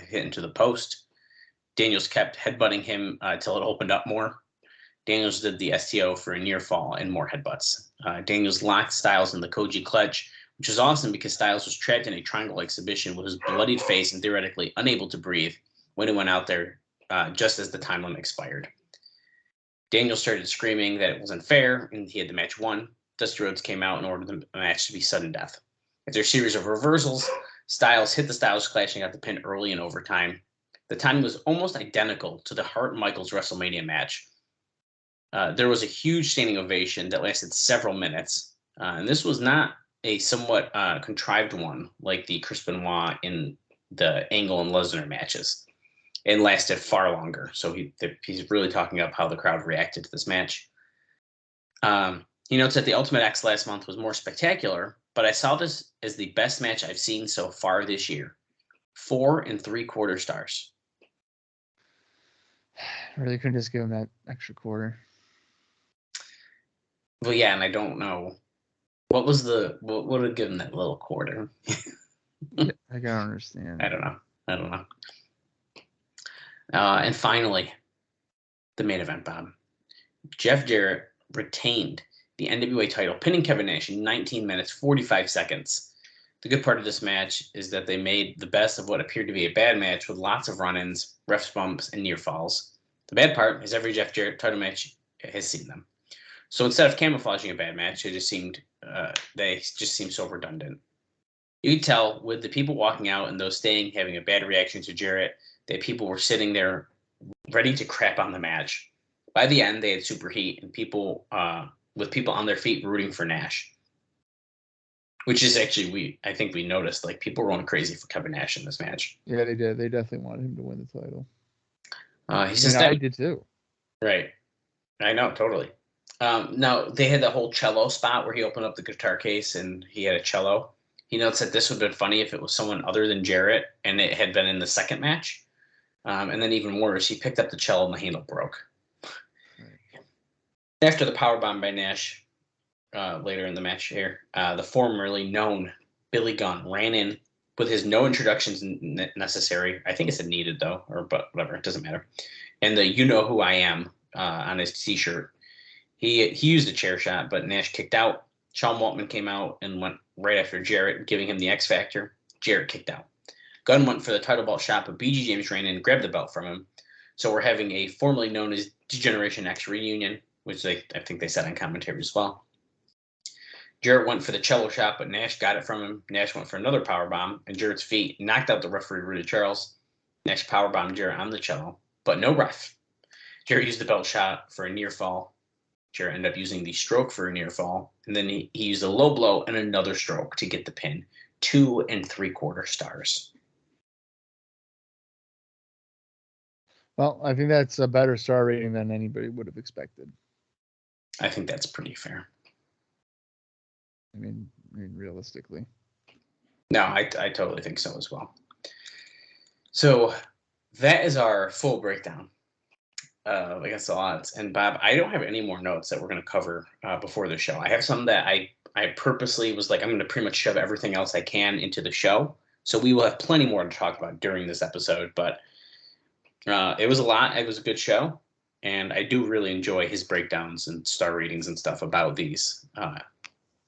[SPEAKER 4] hit into the post. Daniels kept headbutting him till it opened up more. Daniels did the STO for a near fall and more headbutts. Daniels locked Styles in the Koji clutch, which was awesome because Styles was trapped in a triangle-like submission with his bloodied face and theoretically unable to breathe when he went out there just as the time limit expired. Daniels started screaming that it wasn't fair and he had the match won. Dusty Rhodes came out and ordered the match to be sudden death. After a series of reversals, Styles hit the Styles Clash and got the pin early in overtime. The timing was almost identical to the Hart-Michaels WrestleMania match. There was a huge standing ovation that lasted several minutes. And this was not a somewhat contrived one like the Chris Benoit in the Angle and Lesnar matches. It lasted far longer. So he's really talking up how the crowd reacted to this match. He notes that the Ultimate X last month was more spectacular, but I saw this as the best match I've seen so far this year. 4 3/4 stars.
[SPEAKER 3] I really couldn't just give him that extra quarter.
[SPEAKER 4] Well, yeah, and I don't know What would have given that little quarter?
[SPEAKER 3] Yeah, I gotta understand.
[SPEAKER 4] I don't know. And finally, the main event, Bob. Jeff Jarrett retained the NWA title, pinning Kevin Nash in 19 minutes, 45 seconds. The good part of this match is that they made the best of what appeared to be a bad match with lots of run-ins, refs bumps, and near falls. The bad part is every Jeff Jarrett title match has seen them. So instead of camouflaging a bad match, they just seemed so redundant. You could tell with the people walking out and those staying having a bad reaction to Jarrett that people were sitting there ready to crap on the match. By the end, they had super heat and people with people on their feet rooting for Nash, which is actually I think we noticed like people were going crazy for Kevin Nash in this match.
[SPEAKER 3] Yeah, they did. They definitely wanted him to win the title.
[SPEAKER 4] He says
[SPEAKER 3] I did too.
[SPEAKER 4] Right. I know, totally. Now they had the whole cello spot where he opened up the guitar case and he had a cello. He notes that this would have been funny if it was someone other than Jarrett and it had been in the second match. And then even worse, he picked up the cello and the handle broke. Right. After the powerbomb by Nash later in the match here, the formerly known Billy Gunn ran in with his no introductions necessary. I think it said needed though, but whatever, it doesn't matter. And the "You Know Who I Am" on his T-shirt. He used a chair shot, but Nash kicked out. Sean Waltman came out and went right after Jarrett, giving him the X Factor. Jarrett kicked out. Gunn went for the title belt shot, but BG James ran in and grabbed the belt from him. So we're having a formerly known as Degeneration X reunion, which I think they said on commentary as well. Jarrett went for the cello shot, but Nash got it from him. Nash went for another powerbomb, and Jarrett's feet knocked out the referee, Rudy Charles. Nash powerbombed Jarrett on the cello, but no ref. Jarrett used the belt shot for a near fall. Jarrett ended up using the stroke for a near fall, and then he used a low blow and another stroke to get the pin. 2 3/4 stars.
[SPEAKER 3] Well, I think that's a better star rating than anybody would have expected.
[SPEAKER 4] I think that's pretty fair.
[SPEAKER 3] I mean realistically.
[SPEAKER 4] No, I totally think so as well. So that is our full breakdown against the odds. And Bob, I don't have any more notes that we're going to cover before the show. I have some that I purposely was like, I'm going to pretty much shove everything else I can into the show. So we will have plenty more to talk about during this episode. But it was a lot. It was a good show. And I do really enjoy his breakdowns and star ratings and stuff about these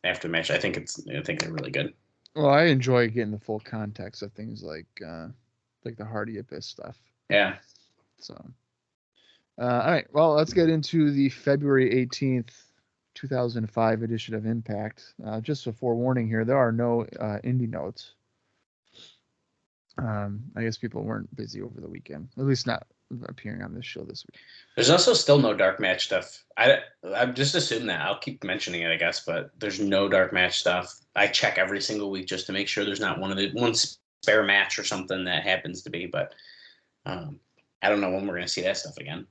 [SPEAKER 4] after the match. I think they're really good.
[SPEAKER 3] Well, I enjoy getting the full context of things like the Hardy Abyss stuff.
[SPEAKER 4] Yeah.
[SPEAKER 3] So, all right. Well, let's get into the February 18th, 2005 edition of Impact. Just a forewarning here, there are no indie notes. I guess people weren't busy over the weekend, at least not appearing on this show this week.
[SPEAKER 4] There's also still no dark match stuff. I'm just assume that. I'll keep mentioning it, I guess, but there's no dark match stuff. I check every single week just to make sure there's not one spare match or something that happens to be, but I don't know when we're going to see that stuff again.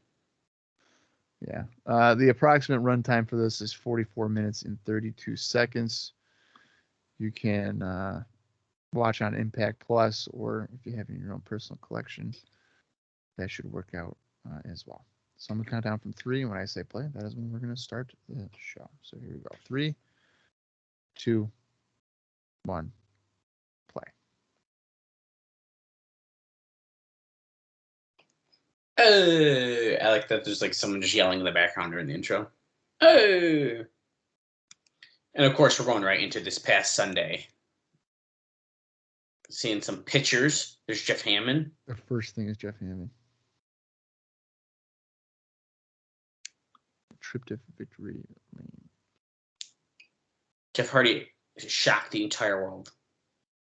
[SPEAKER 3] Yeah. The approximate runtime for this is 44 minutes and 32 seconds. You can watch on Impact Plus, or if you have in your own personal collection, that should work out as well. So I'm going to count down from 3. And when I say play, that is when we're going to start the show. So here we go. 3, 2, 1, play.
[SPEAKER 4] I like that there's like someone just yelling in the background during the intro. Oh. And of course, we're going right into this past Sunday. Seeing some pictures. There's Jeff Hammond.
[SPEAKER 3] The first thing is Jeff Hammond. Trip to victory lane.
[SPEAKER 4] Jeff Hardy shocked the entire world.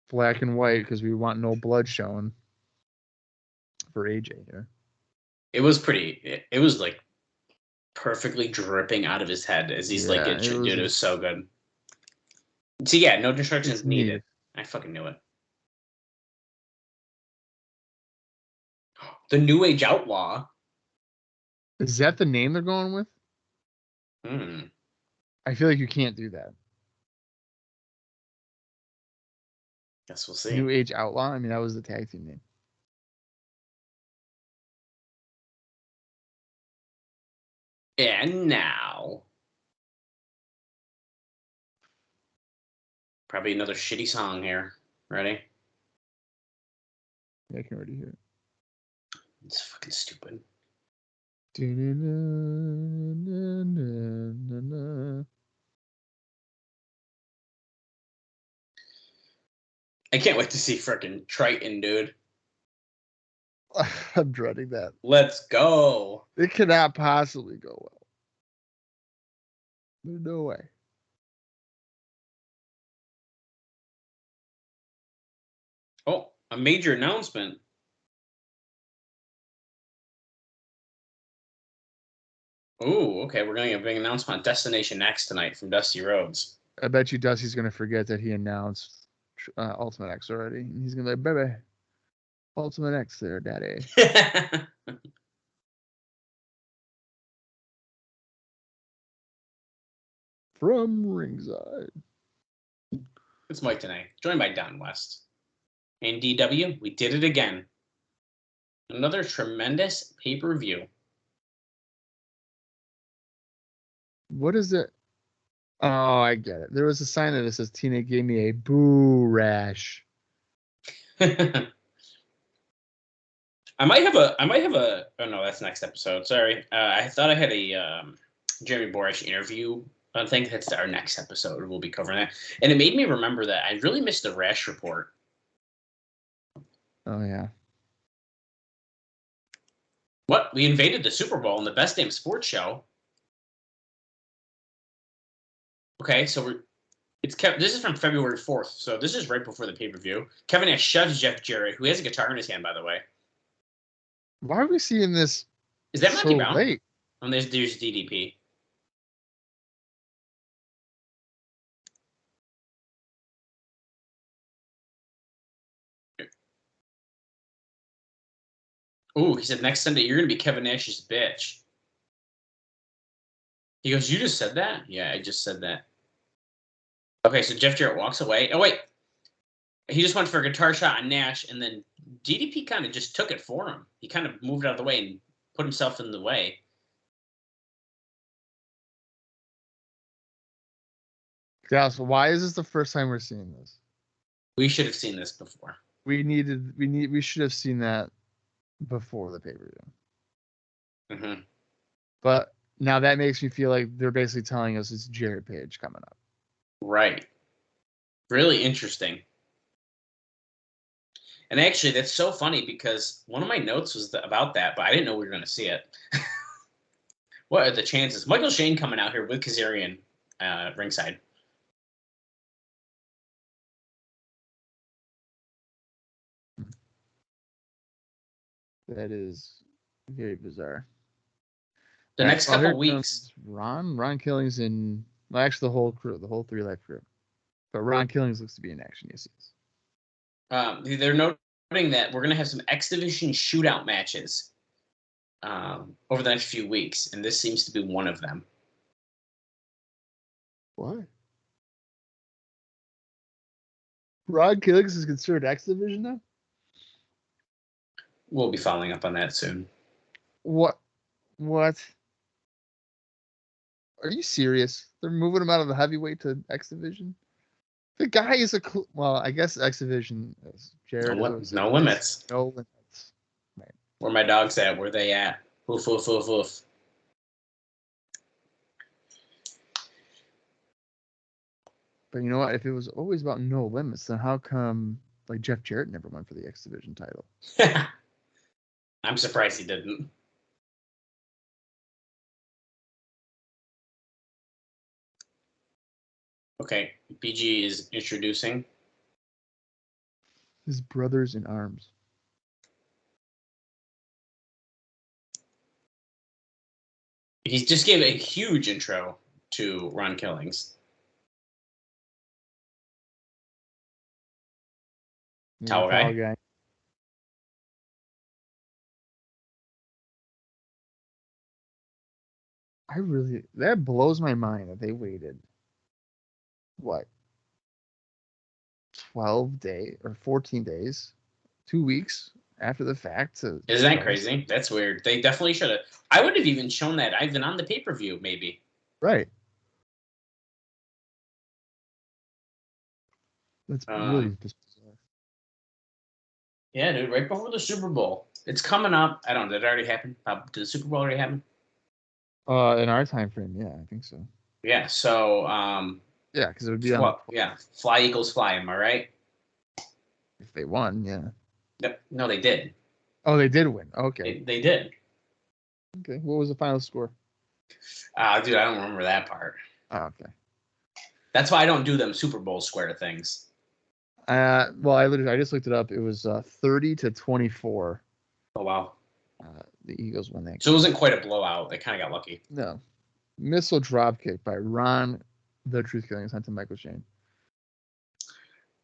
[SPEAKER 3] Black and white because we want no blood showing for AJ here.
[SPEAKER 4] It was pretty. It was like perfectly dripping out of his head as he's like, dude, it was so good. So yeah, no instructions needed. I fucking knew it. The New Age Outlaw.
[SPEAKER 3] Is that the name they're going with? I feel like you can't do that.
[SPEAKER 4] Guess we'll see.
[SPEAKER 3] New Age Outlaw. I mean, that was the tag team name.
[SPEAKER 4] And now, Probably another shitty song here. Ready?
[SPEAKER 3] Yeah, I can already hear it.
[SPEAKER 4] It's fucking stupid. I can't wait to see freaking Triton, dude.
[SPEAKER 3] I'm dreading that.
[SPEAKER 4] Let's go.
[SPEAKER 3] It cannot possibly go well. There's no way.
[SPEAKER 4] Oh, a major announcement. Oh, okay. We're going to get a big announcement on Destination X tonight from Dusty Rhodes.
[SPEAKER 3] I bet you Dusty's going to forget that he announced Ultimate X already. And he's going to be like, baby, Ultimate X there, daddy. From ringside.
[SPEAKER 4] It's Mike tonight, joined by Don West. And DW, we did it again. Another tremendous pay-per-view.
[SPEAKER 3] What is it? Oh, I get it. There was a sign that says TNA gave me a boo rash.
[SPEAKER 4] I might have a. Oh no, that's next episode. Sorry, I thought I had a Jeremy Borash interview. I think that's our next episode. We'll be covering that, and it made me remember that I really missed the rash report.
[SPEAKER 3] Oh yeah.
[SPEAKER 4] What? We invaded the Super Bowl in the best damn sports show. Okay, so this is from February 4th, so this is right before the pay-per-view. Kevin Nash shoves Jeff Jarrett, who has a guitar in his hand, by the way.
[SPEAKER 3] Why are we seeing this?
[SPEAKER 4] Is that Monty
[SPEAKER 3] so
[SPEAKER 4] Brown?
[SPEAKER 3] late?
[SPEAKER 4] And there's DDP. Oh, he said next Sunday you're gonna be Kevin Nash's bitch. He goes, "You just said that?" Yeah, I just said that. Okay, so Jeff Jarrett walks away. Oh wait, he just went for a guitar shot on Nash, and then DDP kind of just took it for him. He kind of moved out of the way and put himself in the way.
[SPEAKER 3] Yeah. So why is this the first time we're seeing this?
[SPEAKER 4] We should have seen this before.
[SPEAKER 3] We should have seen that before the pay-per-view.
[SPEAKER 4] Mm-hmm.
[SPEAKER 3] But now that makes me feel like they're basically telling us it's Jarrett Page coming up.
[SPEAKER 4] Right. Really interesting. And actually, that's so funny because one of my notes was about that, but I didn't know we were going to see it. What are the chances? Michael Shane coming out here with Kazarian ringside.
[SPEAKER 3] That is very bizarre.
[SPEAKER 4] The next couple weeks.
[SPEAKER 3] Ron Killings and actually the whole crew, the whole 3 Life crew. But Ron Killings looks to be in action. Yes,
[SPEAKER 4] They're noting that we're going to have some X Division shootout matches over the next few weeks, and this seems to be one of them.
[SPEAKER 3] Why? Ron Killings is considered X Division now?
[SPEAKER 4] We'll be following up on that soon.
[SPEAKER 3] What? Are you serious? They're moving him out of the heavyweight to X Division? The guy is well, I guess X Division is Jarrett.
[SPEAKER 4] No limits.
[SPEAKER 3] No limits. Right.
[SPEAKER 4] Where my dogs at? Where they at? Woof, woof, woof, woof.
[SPEAKER 3] But you know what? If it was always about no limits, then how come like Jeff Jarrett never went for the X Division title?
[SPEAKER 4] I'm surprised he didn't. Okay, BG is introducing
[SPEAKER 3] his brothers in arms.
[SPEAKER 4] He just gave a huge intro to Ron Killings. Towel guy.
[SPEAKER 3] That blows my mind that they waited, what, 12 days or 14 days, 2 weeks after the fact.
[SPEAKER 4] Isn't that crazy? That's weird. They definitely should have. I would have even shown that even on the pay-per-view, maybe.
[SPEAKER 3] Right. That's really just bizarre.
[SPEAKER 4] Yeah, dude, right before the Super Bowl. It's coming up. I don't know. Did it already happen? Did the Super Bowl already happen?
[SPEAKER 3] In our time frame, yeah, I think so.
[SPEAKER 4] Yeah, so
[SPEAKER 3] yeah, because it would be on.
[SPEAKER 4] Yeah, fly Eagles fly. Am I right?
[SPEAKER 3] If they won, yeah.
[SPEAKER 4] No, they did.
[SPEAKER 3] Oh, they did win. Okay.
[SPEAKER 4] They did.
[SPEAKER 3] Okay. What was the final score?
[SPEAKER 4] Dude, I don't remember that part.
[SPEAKER 3] Oh, okay.
[SPEAKER 4] That's why I don't do them Super Bowl square things.
[SPEAKER 3] Well, I just looked it up. It was 30-24.
[SPEAKER 4] Oh wow.
[SPEAKER 3] The Eagles won that game.
[SPEAKER 4] So it wasn't quite a blowout. They kind of got lucky.
[SPEAKER 3] No. Missile dropkick by Ron, the Truth Killing, sent to Michael Shane.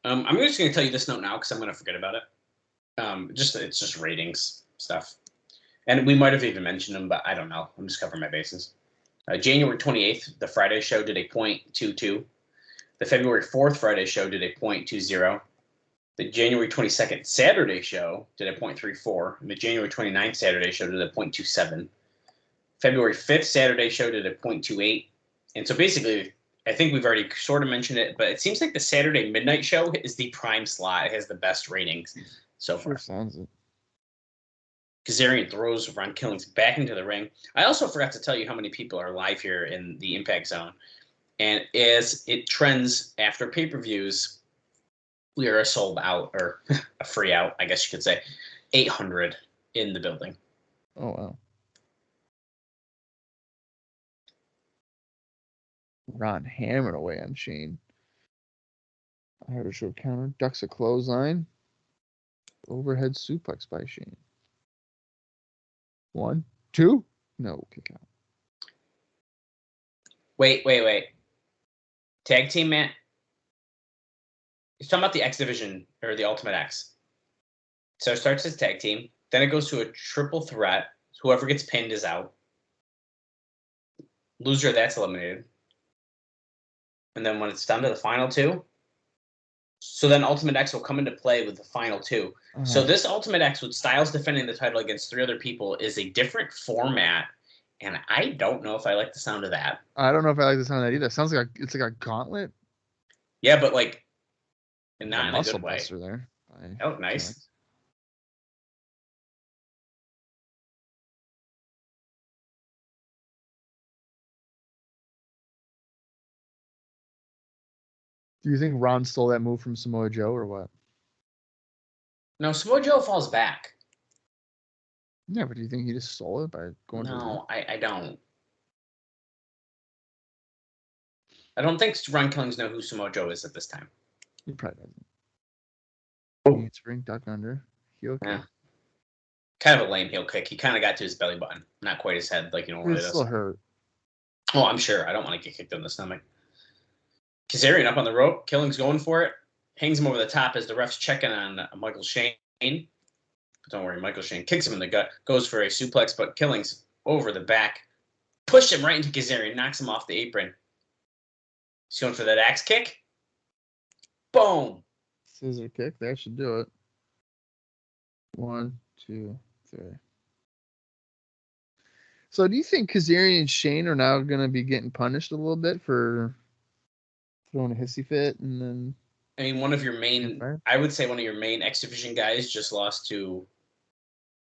[SPEAKER 4] I'm just going to tell you this note now because I'm going to forget about it. It's just ratings stuff, and we might have even mentioned them, but I don't know. I'm just covering my bases. January 28th, the Friday show did a .22. The February 4th Friday show did a .20. The January 22nd Saturday show did a .34. And the January 29th Saturday show did a .27. February 5th Saturday show did a .28. And so basically, I think we've already sort of mentioned it, but it seems like the Saturday midnight show is the prime slot. It has the best ratings so far.
[SPEAKER 3] Sure sounds it.
[SPEAKER 4] Kazarian throws Ron Killings back into the ring. I also forgot to tell you how many people are live here in the Impact Zone. And as it trends after pay-per-views, we are a sold out, or a free out, I guess you could say, 800 in the building.
[SPEAKER 3] Oh, wow. Ron hammered away on Shane. I heard a short counter. Ducks a clothesline. Overhead suplex by Shane. 1, 2. No, kick out.
[SPEAKER 4] Wait. Tag team, man. He's talking about the X Division, or the Ultimate X. So it starts as tag team. Then it goes to a triple threat. Whoever gets pinned is out. Loser, that's eliminated. And then when it's down to the final two, so then Ultimate X will come into play with the final two.
[SPEAKER 3] Uh-huh.
[SPEAKER 4] So this Ultimate X with Styles defending the title against 3 other people is a different format, and I don't know if I like the sound of that.
[SPEAKER 3] I don't know if I like the sound of that either. It sounds like it's like a gauntlet.
[SPEAKER 4] Yeah, but like, not in a
[SPEAKER 3] muscle
[SPEAKER 4] good way.
[SPEAKER 3] buster there.
[SPEAKER 4] That looked nice.
[SPEAKER 3] Do you think Ron stole that move from Samoa Joe or what?
[SPEAKER 4] No, Samoa Joe falls back.
[SPEAKER 3] Yeah, but do you think he just stole it by going to the
[SPEAKER 4] No, I don't. I don't think Ron Killings know who Samoa Joe is at this time.
[SPEAKER 3] He probably doesn't.
[SPEAKER 4] Oh.
[SPEAKER 3] Spring duck under. Heel kick.
[SPEAKER 4] Yeah. Kind of a lame heel kick. He kind of got to his belly button. Not quite his head like you normally
[SPEAKER 3] It
[SPEAKER 4] does.
[SPEAKER 3] still hurt.
[SPEAKER 4] Oh, I'm sure. I don't want to get kicked in the stomach. Kazarian up on the rope. Killings going for it. Hangs him over the top as the ref's checking on Michael Shane. But don't worry, Michael Shane kicks him in the gut. Goes for a suplex, but Killings over the back. Pushed him right into Kazarian. Knocks him off the apron. He's going for that axe kick. Boom.
[SPEAKER 3] Scissor kick. That should do it. 1, 2, 3. So do you think Kazarian and Shane are now going to be getting punished a little bit for throwing a hissy fit and then...
[SPEAKER 4] I mean, one of your main X Division guys just lost to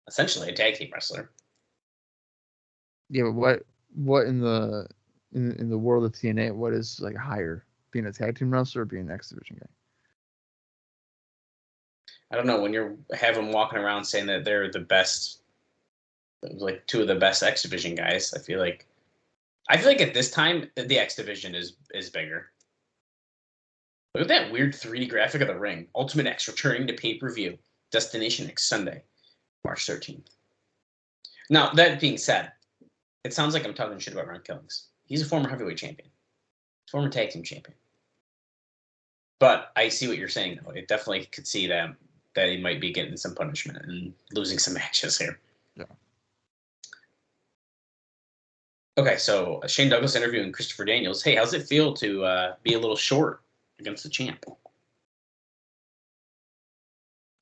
[SPEAKER 4] essentially a tag team wrestler.
[SPEAKER 3] Yeah, but what in the world of TNA, what is like higher, being a tag team wrestler or being an X Division guy?
[SPEAKER 4] I don't know, when you have them walking around saying that they're the best, like 2 of the best X Division guys. I feel like at this time the X Division is bigger. Look at that weird 3D graphic of the ring. Ultimate X returning to pay-per-view. Destination X Sunday, March 13th. Now, that being said, it sounds like I'm talking shit about Ron Killings. He's a former heavyweight champion. Former tag team champion. But I see what you're saying, though. It definitely could see that he might be getting some punishment and losing some matches here.
[SPEAKER 3] Yeah.
[SPEAKER 4] Okay, so Shane Douglas interviewing Christopher Daniels. Hey, how's it feel to be a little short against the champ?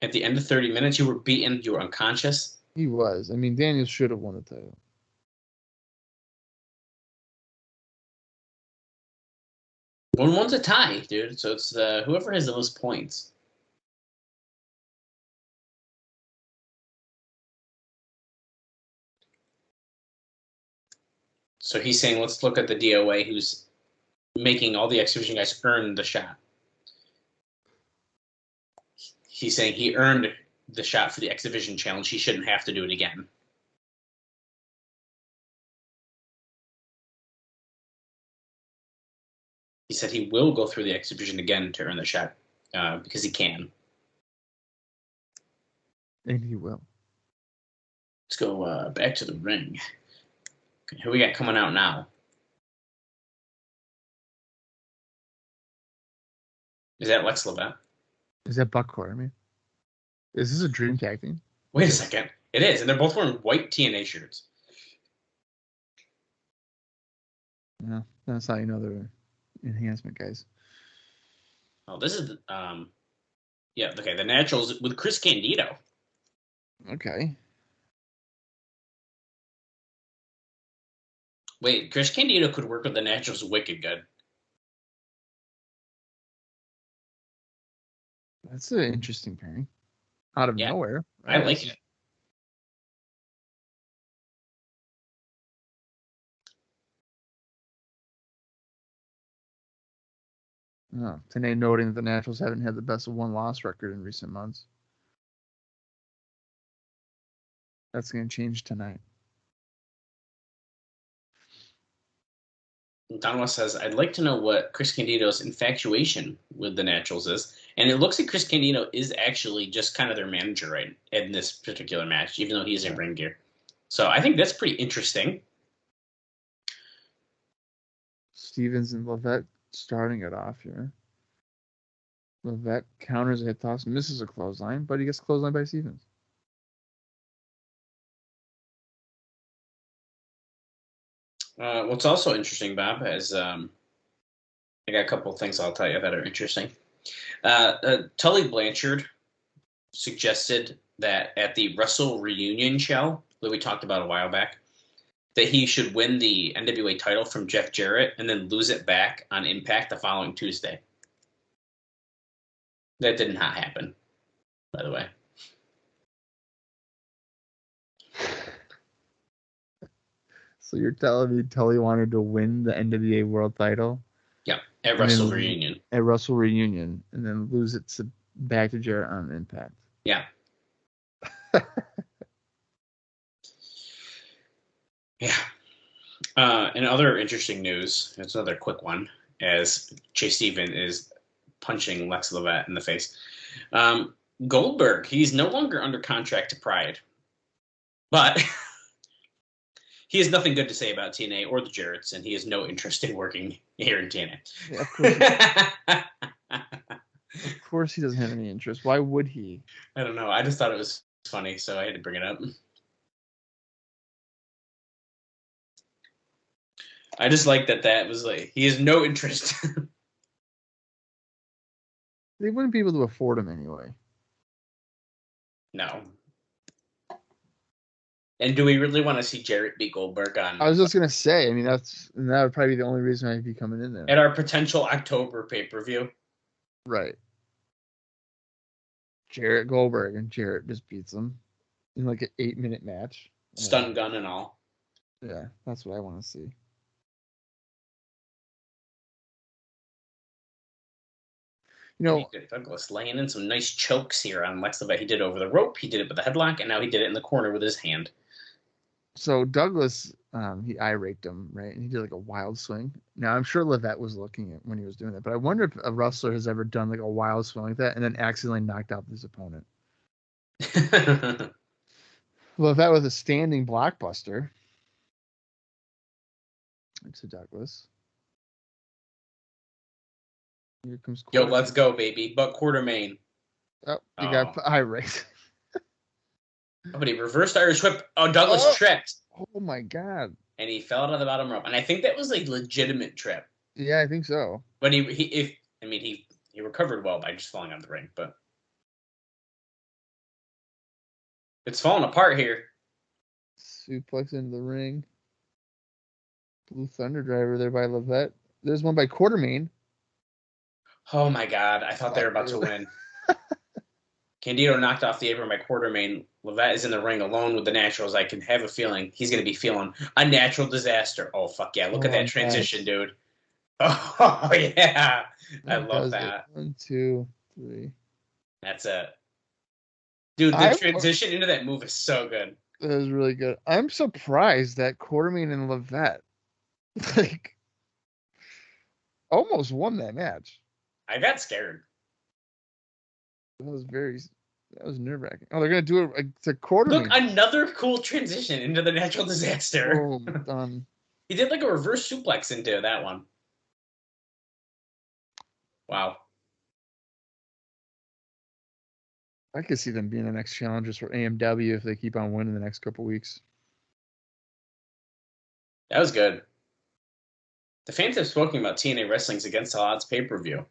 [SPEAKER 4] At the end of 30 minutes, you were beaten. You were unconscious.
[SPEAKER 3] He was. I mean, Daniels should have won the title.
[SPEAKER 4] 1-1's a tie, dude. So it's whoever has the most points. So he's saying, let's look at the DOA who's making all the X Division guys earn the shot. He's saying he earned the shot for the X Division challenge. He shouldn't have to do it again. He said he will go through the X Division again to earn the shot because he can.
[SPEAKER 3] And he will.
[SPEAKER 4] Let's go back to the ring. Okay, who we got coming out now? Is that Lex Levette?
[SPEAKER 3] Is that Buckhorn? I mean, is this a dream tag team?
[SPEAKER 4] Wait a second. It is, and they're both wearing white TNA shirts.
[SPEAKER 3] Yeah, that's how you know they're enhancement guys.
[SPEAKER 4] Oh, this is yeah, okay, the Naturals with Chris Candido.
[SPEAKER 3] Okay.
[SPEAKER 4] Wait, Chris Candido could work with the Naturals wicked good.
[SPEAKER 3] That's an interesting pairing. Out of nowhere.
[SPEAKER 4] I like it.
[SPEAKER 3] Oh, today noting that the Naturals haven't had the best of one-loss record in recent months. That's going to change tonight.
[SPEAKER 4] Donwa says, I'd like to know what Chris Candido's infatuation with the Naturals is. And it looks like Chris Candido is actually just kind of their manager right in this particular match, even though he's in ring gear. So I think that's pretty interesting.
[SPEAKER 3] Stevens and Levette starting it off here. Levette counters a hit toss, misses a clothesline, but he gets clotheslined by Stevens.
[SPEAKER 4] What's also interesting, Bob, is I got a couple of things I'll tell you that are interesting. Tully Blanchard suggested that at the Wrestle Reunion show that we talked about a while back, that he should win the NWA title from Jeff Jarrett and then lose it back on Impact the following Tuesday. That did not happen, by the way.
[SPEAKER 3] So you're telling me Tully wanted to win the NWA World Title?
[SPEAKER 4] Yeah, at Wrestle Reunion.
[SPEAKER 3] At Wrestle Reunion, and then lose it back to Jarrett on Impact.
[SPEAKER 4] Yeah. Yeah. And other interesting news, it's another quick one, as Chase Steven is punching Lex Levette in the face. Goldberg, he's no longer under contract to Pride, but he has nothing good to say about TNA or the Jarretts, and he has no interest in working here in TNA.
[SPEAKER 3] Yeah, of course he doesn't have any interest. Why would he?
[SPEAKER 4] I don't know. I just thought it was funny, so I had to bring it up. I just like that was like, he has no interest.
[SPEAKER 3] They wouldn't be able to afford him anyway.
[SPEAKER 4] No. And do we really want to see Jarrett beat Goldberg on?
[SPEAKER 3] I was just gonna say. I mean, that would probably be the only reason I'd be coming in there.
[SPEAKER 4] At our potential October pay-per-view.
[SPEAKER 3] Right. Jarrett Goldberg, and Jarrett just beats him in like an 8-minute match.
[SPEAKER 4] Stun gun and all.
[SPEAKER 3] Yeah, that's what I want to see. You know,
[SPEAKER 4] Douglas laying in some nice chokes here on Lex Levette. He did it over the rope, he did it with the headlock, and now he did it in the corner with his hand.
[SPEAKER 3] So Douglas, he eye raked him, right? And he did like a wild swing. Now I'm sure Levette was looking at when he was doing that, but I wonder if a wrestler has ever done like a wild swing like that and then accidentally knocked out his opponent. Levette with a standing blockbuster. To Douglas. Here comes
[SPEAKER 4] Yo, let's go, baby. But Quartermain.
[SPEAKER 3] Oh, you got eye raked.
[SPEAKER 4] Oh, but he reversed Irish whip. Oh, Douglas tripped.
[SPEAKER 3] Oh my god.
[SPEAKER 4] And he fell out of the bottom rope. And I think that was a legitimate trip.
[SPEAKER 3] Yeah, I think so.
[SPEAKER 4] But he recovered well by just falling out of the ring, but it's falling apart here.
[SPEAKER 3] Suplex into the ring. Blue Thunder Driver there by Levette. There's one by Quartermain.
[SPEAKER 4] Oh my God! I thought they were about to win. Candido knocked off the apron by Quartermain. Levet is in the ring alone with the Naturals. I can have a feeling he's going to be feeling a natural disaster. Oh, fuck yeah. Look at that transition, dude. Oh, yeah. I love that.
[SPEAKER 3] 1, 2, 3.
[SPEAKER 4] That's it. Dude, the transition into that move is so good.
[SPEAKER 3] That was really good. I'm surprised that Quartermain and Levet almost won that match.
[SPEAKER 4] I got scared.
[SPEAKER 3] That was nerve-wracking. Oh, they're gonna do it to Quartermain.
[SPEAKER 4] Look, another cool transition into the natural disaster.
[SPEAKER 3] Oh, done.
[SPEAKER 4] He did like a reverse suplex into that one. Wow.
[SPEAKER 3] I could see them being the next challengers for AMW if they keep on winning the next couple weeks.
[SPEAKER 4] That was good. The fans have spoken about TNA Wrestling's Against All Odds pay-per-view.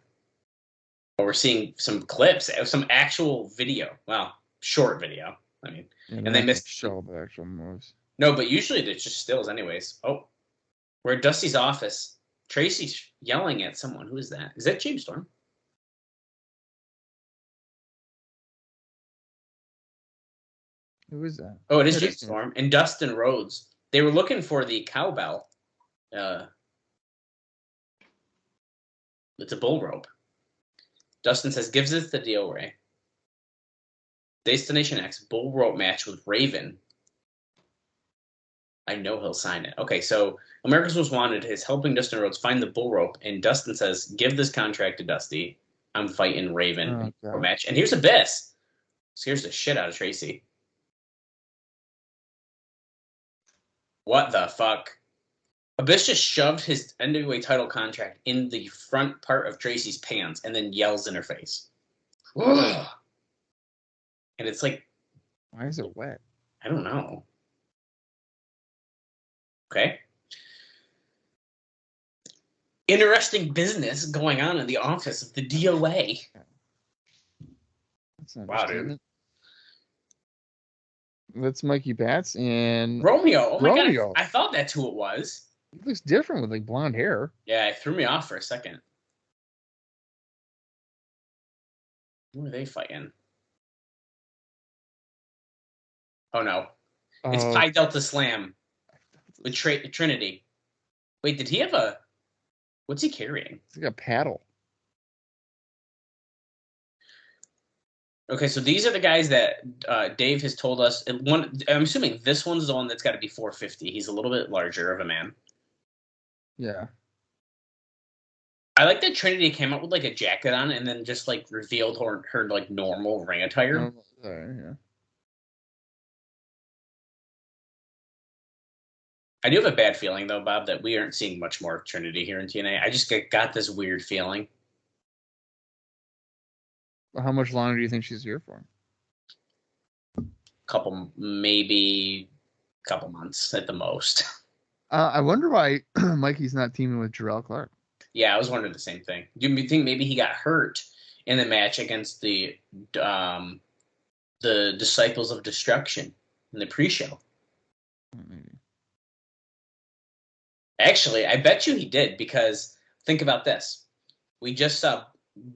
[SPEAKER 4] We're seeing some clips, some actual video. Well, short video. I mean, and they missed
[SPEAKER 3] show the actual moves.
[SPEAKER 4] No, but usually it's just stills, anyways. Oh, we're at Dusty's office. Tracy's yelling at someone. Who is that? Is that James Storm?
[SPEAKER 3] Who is that?
[SPEAKER 4] Oh, it is James Storm and Dustin Rhodes. They were looking for the cowbell. It's a bull rope. Dustin says, gives us the deal, Ray. Destination X, bull rope match with Raven. I know he'll sign it. Okay, so America's Most Wanted is helping Dustin Rhodes find the bull rope, and Dustin says, give this contract to Dusty. I'm fighting Raven for a match. And here's Abyss. Scares the shit out of Tracy. What the fuck? Abyss just shoved his NWA title contract in the front part of Tracy's pants and then yells in her face. And it's like...
[SPEAKER 3] Why is it wet?
[SPEAKER 4] I don't know. Okay. Interesting business going on in the office of the DOA. Wow, dude.
[SPEAKER 3] That's Mikey Batts and
[SPEAKER 4] Romeo. Oh my God, I thought that's who it was.
[SPEAKER 3] He looks different with like blonde hair.
[SPEAKER 4] Yeah, it threw me off for a second. Who are they fighting? Oh no. It's Pi Delta Slam with Trinity. Wait, did he have a... What's he carrying?
[SPEAKER 3] It's like a paddle.
[SPEAKER 4] Okay, so these are the guys that Dave has told us. I'm assuming this one's the one that's got to be 450. He's a little bit larger of a man.
[SPEAKER 3] Yeah.
[SPEAKER 4] I like that Trinity came out with like a jacket on and then just like revealed her like normal ring attire.
[SPEAKER 3] Yeah.
[SPEAKER 4] I do have a bad feeling though, Bob, that we aren't seeing much more of Trinity here in TNA. I just got this weird feeling.
[SPEAKER 3] How much longer do you think she's here for?
[SPEAKER 4] Maybe a couple months at the most.
[SPEAKER 3] I wonder why Mikey's not teaming with Jarrell Clark.
[SPEAKER 4] Yeah, I was wondering the same thing. Do you think maybe he got hurt in the match against the Disciples of Destruction in the pre-show?
[SPEAKER 3] Maybe.
[SPEAKER 4] Actually, I bet you he did, because think about this. We just saw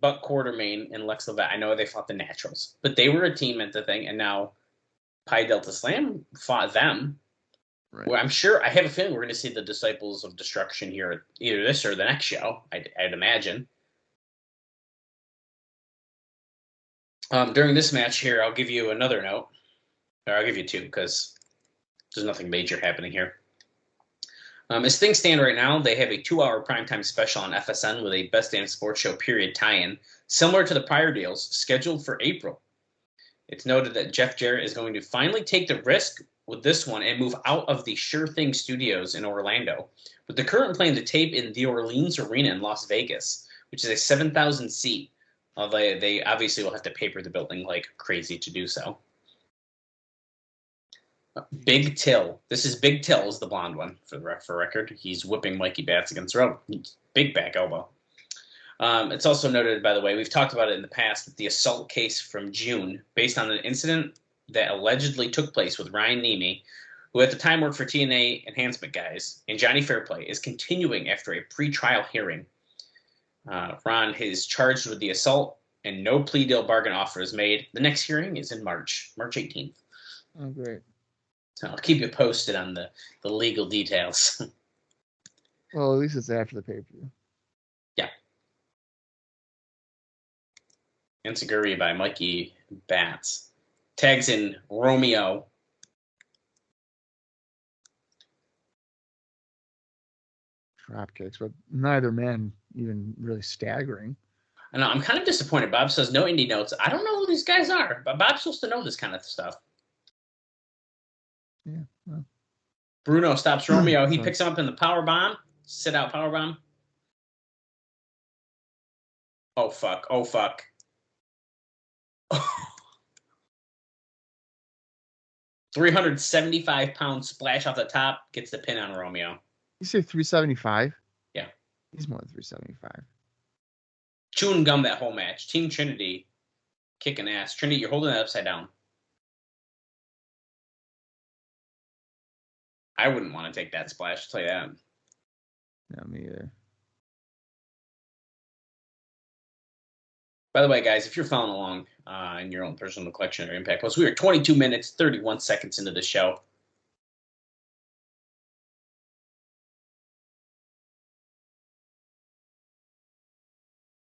[SPEAKER 4] Buck Quartermain and Lex Levet. I know they fought the Naturals, but they were a team at the thing, and now Pi Delta Slam fought them.
[SPEAKER 3] Right.
[SPEAKER 4] Well, I'm sure, I have a feeling we're going to see the Disciples of Destruction here at either this or the next show, I'd imagine. During this match here, I'll give you another note. Or I'll give you two, because there's nothing major happening here. As things stand right now, they have a 2-hour primetime special on FSN with a Best Damn Sports Show period tie-in, similar to the prior deals, scheduled for April. It's noted that Jeff Jarrett is going to finally take the risk with this one and move out of the Sure Thing Studios in Orlando, with the current plan to tape in the Orleans Arena in Las Vegas, which is a 7,000 seat. Although they obviously will have to paper the building like crazy to do so. Big Till. This is Big Till, is the blonde one, for record. He's whipping Mikey Batts against the rope. Big back elbow. It's also noted, by the way, we've talked about it in the past, that the assault case from June, based on an incident that allegedly took place with Ryan Nemi, who at the time worked for TNA Enhancement Guys, and Johnny Fairplay, is continuing after a pre-trial hearing. Ron is charged with the assault, and no plea deal bargain offer is made. The next hearing is in March 18th.
[SPEAKER 3] Oh, great.
[SPEAKER 4] So I'll keep you posted on the legal details.
[SPEAKER 3] Well, at least it's after the pay-per-view.
[SPEAKER 4] Yeah. Enziguri by Mikey Batts. Tags in Romeo.
[SPEAKER 3] Drop kicks, but neither man even really staggering.
[SPEAKER 4] I know, I'm kind of disappointed. Bob says no indie notes. I don't know who these guys are, but Bob's supposed to know this kind of stuff.
[SPEAKER 3] Yeah. Well.
[SPEAKER 4] Bruno stops Romeo. He picks him up in the power bomb. Sit out power bomb. Oh, fuck. Oh, fuck. 375-pound splash off the top. Gets the pin on Romeo.
[SPEAKER 3] You say 375?
[SPEAKER 4] Yeah.
[SPEAKER 3] He's more than 375.
[SPEAKER 4] Chewing gum that whole match. Team Trinity kicking ass. Trinity, you're holding that upside down. I wouldn't want to take that splash, I'll tell you that.
[SPEAKER 3] No, me either.
[SPEAKER 4] By the way, guys, if you're following along in your own personal collection or Impact Post, we are 22 minutes, 31 seconds into the show.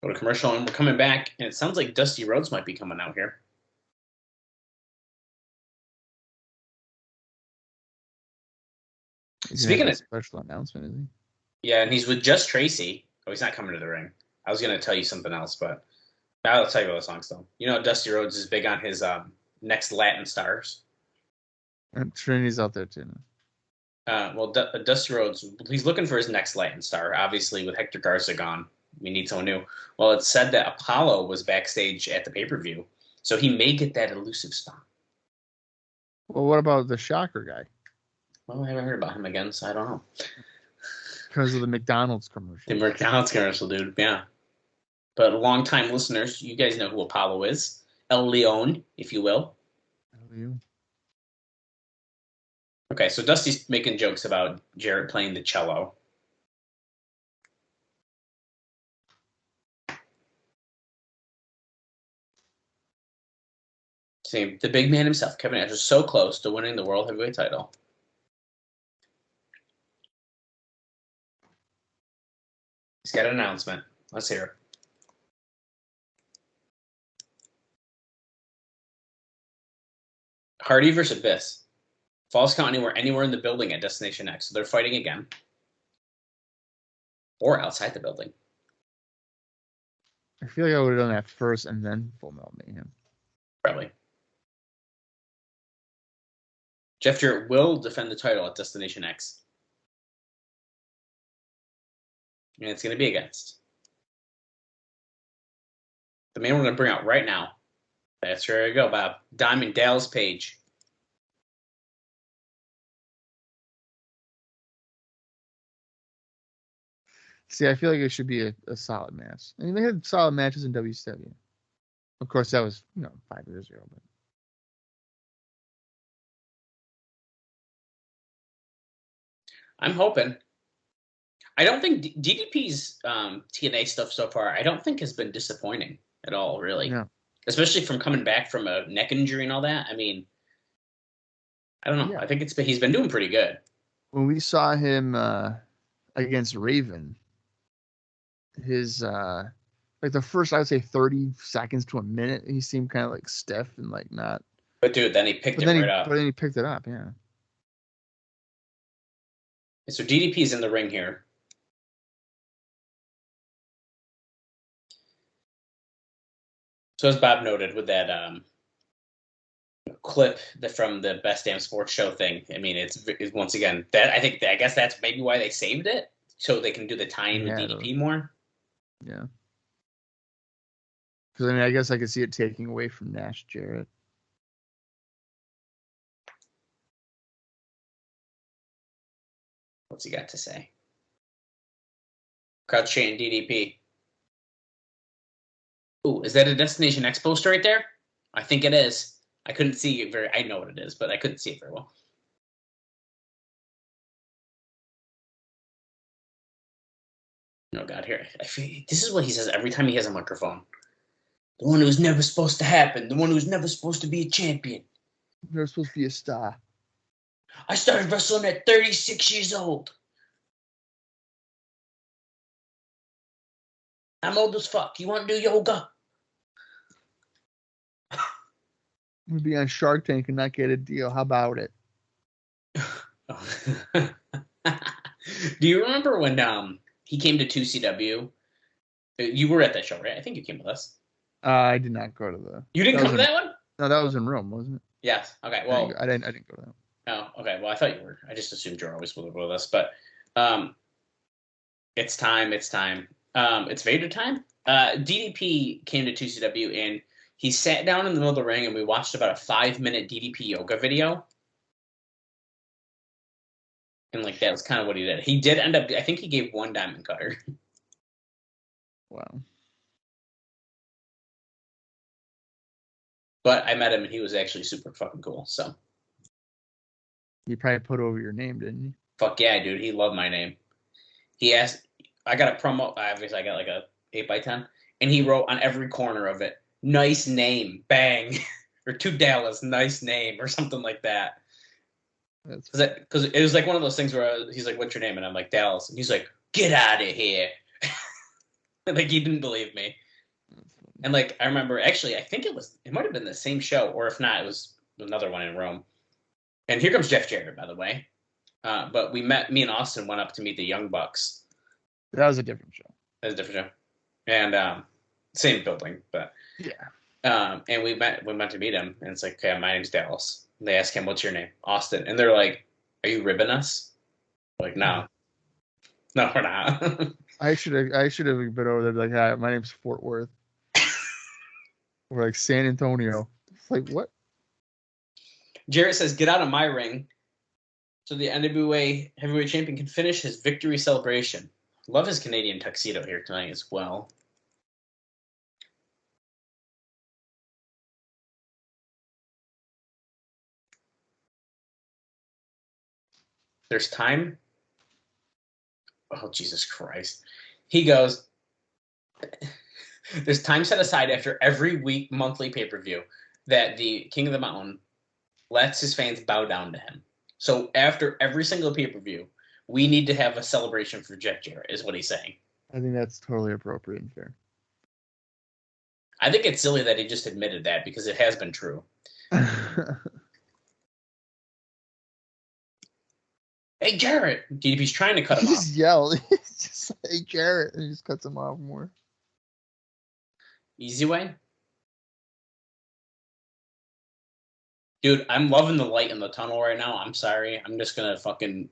[SPEAKER 4] Go to commercial, and we're coming back, and it sounds like Dusty Rhodes might be coming out here. Speaking of
[SPEAKER 3] special announcement, is he?
[SPEAKER 4] Yeah, and he's with Just Tracy. Oh, he's not coming to the ring. I was going to tell you something else, but I'll tell you about the song still. You know, Dusty Rhodes is big on his next Latin stars.
[SPEAKER 3] And Trinity's out there too.
[SPEAKER 4] Well, Dusty Rhodes, he's looking for his next Latin star. Obviously, with Hector Garza gone, we need someone new. Well, it's said that Apollo was backstage at the pay-per-view, so he may get that elusive spot.
[SPEAKER 3] Well, what about the Shocker guy?
[SPEAKER 4] Well, I haven't heard about him again, so I don't know.
[SPEAKER 3] Because of the McDonald's commercial.
[SPEAKER 4] The McDonald's commercial, dude, yeah. But long-time listeners, you guys know who Apollo is. El Leon, if you will. Okay, so Dusty's making jokes about Jarrett playing the cello. See, the big man himself, Kevin Nash, is so close to winning the World Heavyweight title. He's got an announcement. Let's hear it. Hardy versus Abyss. Falls count anywhere in the building at Destination X. So they're fighting again. Or outside the building.
[SPEAKER 3] I feel like I would have done that first and then Full Metal Mayhem.
[SPEAKER 4] Probably. Jeff Jarrett will defend the title at Destination X. And it's going to be against the man we're going to bring out right now. That's where I go, Bob. Diamond Dallas Page.
[SPEAKER 3] See, I feel like it should be a solid match. I mean, they had solid matches in WCW. Of course, that was 5 years ago. But
[SPEAKER 4] I'm hoping. I don't think DDP's TNA stuff so far, I don't think has been disappointing at all, really.
[SPEAKER 3] No.
[SPEAKER 4] Especially from coming back from a neck injury and all that. I mean, I don't know. Yeah. I think he's been doing pretty good.
[SPEAKER 3] When we saw him against Raven, his like the first, I would say 30 seconds to a minute, he seemed kind of like stiff and like not.
[SPEAKER 4] But dude, then he picked it right up.
[SPEAKER 3] But then he picked it up, yeah.
[SPEAKER 4] So DDP's in the ring here. So as Bob noted with that clip from the Best Damn Sports Show thing, I mean, it's once again that I guess that's maybe why they saved it, so they can do the tie-in with DDP more.
[SPEAKER 3] Yeah. Because I mean, I guess I could see it taking away from Nash Jarrett.
[SPEAKER 4] What's he got to say? Crouch chain DDP. Ooh, is that a Destination X poster right there? I think it is. I couldn't see it I know what it is, but I couldn't see it very well. Oh God, here. This is what he says every time he has a microphone. The one who's never supposed to happen. The one who's never supposed to be a champion.
[SPEAKER 3] You're supposed to be a star.
[SPEAKER 4] I started wrestling at 36 years old. I'm old as fuck. You want to do yoga?
[SPEAKER 3] I'm gonna be on Shark Tank and not get a deal. How about it?
[SPEAKER 4] Do you remember when he came to 2CW? You were at that show, right? I think you came with us.
[SPEAKER 3] I did not go to the.
[SPEAKER 4] You didn't come to that one?
[SPEAKER 3] No, that was in Rome, wasn't it?
[SPEAKER 4] Yes. Okay. Well,
[SPEAKER 3] I didn't go to that.
[SPEAKER 4] Oh, okay. Well, I thought you were. I just assumed you're always with us, but it's time. It's time. It's Vader time. DDP came to 2CW and he sat down in the middle of the ring and we watched about a 5-minute DDP yoga video. And like that was kind of what he did. He did end up. I think he gave one diamond cutter.
[SPEAKER 3] Wow.
[SPEAKER 4] But I met him and he was actually super fucking cool. So.
[SPEAKER 3] You probably put over your name, didn't you?
[SPEAKER 4] Fuck yeah, dude. He loved my name. He asked. I got a promo. Obviously, I got like a 8x10, and he wrote on every corner of it, "Nice name, bang," or "To Dallas, nice name," or something like that. Because it was like one of those things where he's like, "What's your name?" And I'm like, "Dallas," and he's like, "Get out of here!" Like he didn't believe me. And like I remember, actually, I think it might have been the same show, or if not, it was another one in Rome. And here comes Jeff Jarrett, by the way. But me and Austin went up to meet the Young Bucks.
[SPEAKER 3] That was a different show.
[SPEAKER 4] That was a different show. And same building, but
[SPEAKER 3] yeah.
[SPEAKER 4] And we went to meet him, and it's like, okay, my name's Dallas. And they ask him, "What's your name?" "Austin." And they're like, "Are you ribbing us?" We're like, no, we're not.
[SPEAKER 3] I should have been over there like, "Hi, my name's Fort Worth." Or like San Antonio. It's like, what?
[SPEAKER 4] Jarrett says, "Get out of my ring so the NWA heavyweight champion can finish his victory celebration." Love his Canadian tuxedo here tonight as well. There's time. Oh, Jesus Christ. He goes, there's time set aside after every week monthly pay-per-view that the King of the Mountain lets his fans bow down to him. So after every single pay-per-view, we need to have a celebration for Jeff Jarrett, is what he's saying.
[SPEAKER 3] I think that's totally appropriate and fair.
[SPEAKER 4] I think it's silly that he just admitted that because it has been true. Hey, Jarrett! DDP's trying to cut him off.
[SPEAKER 3] He just yelled. He's just like, "Hey, Jarrett." And he just cuts him off more.
[SPEAKER 4] Easy way? Dude, I'm loving the light in the tunnel right now. I'm sorry. I'm just going to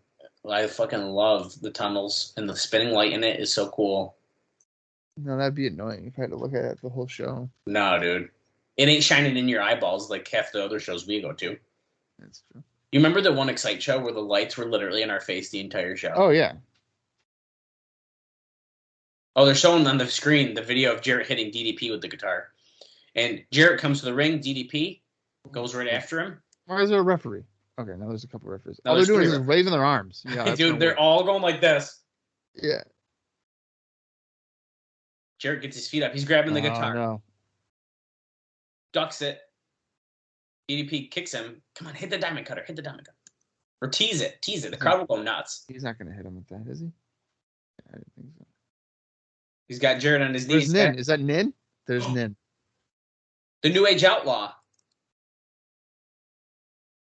[SPEAKER 4] I fucking love the tunnels, and the spinning light in it is so cool.
[SPEAKER 3] No, that'd be annoying if I had to look at it the whole show.
[SPEAKER 4] No, dude. It ain't shining in your eyeballs like half the other shows we go to.
[SPEAKER 3] That's true.
[SPEAKER 4] You remember the one Excite show where the lights were literally in our face the entire show?
[SPEAKER 3] Oh, yeah.
[SPEAKER 4] Oh, they're showing on the screen the video of Jarrett hitting DDP with the guitar. And Jarrett comes to the ring, DDP goes right after him.
[SPEAKER 3] Why is there a referee? Okay, now there's a couple referees.
[SPEAKER 4] No,
[SPEAKER 3] all they're doing
[SPEAKER 4] three
[SPEAKER 3] is waving their arms. Yeah,
[SPEAKER 4] dude, they're all going like this.
[SPEAKER 3] Yeah.
[SPEAKER 4] Jarrett gets his feet up. He's grabbing the guitar.
[SPEAKER 3] No.
[SPEAKER 4] Ducks it. DDP kicks him. Come on, hit the diamond cutter. Hit the diamond cutter. Or tease it. Tease it. The crowd will go nuts.
[SPEAKER 3] He's not going to hit him with that, is he? Yeah, I didn't think so.
[SPEAKER 4] He's got Jarrett on his knees.
[SPEAKER 3] Nin. Is that Nin? There's Nin.
[SPEAKER 4] The New Age Outlaw.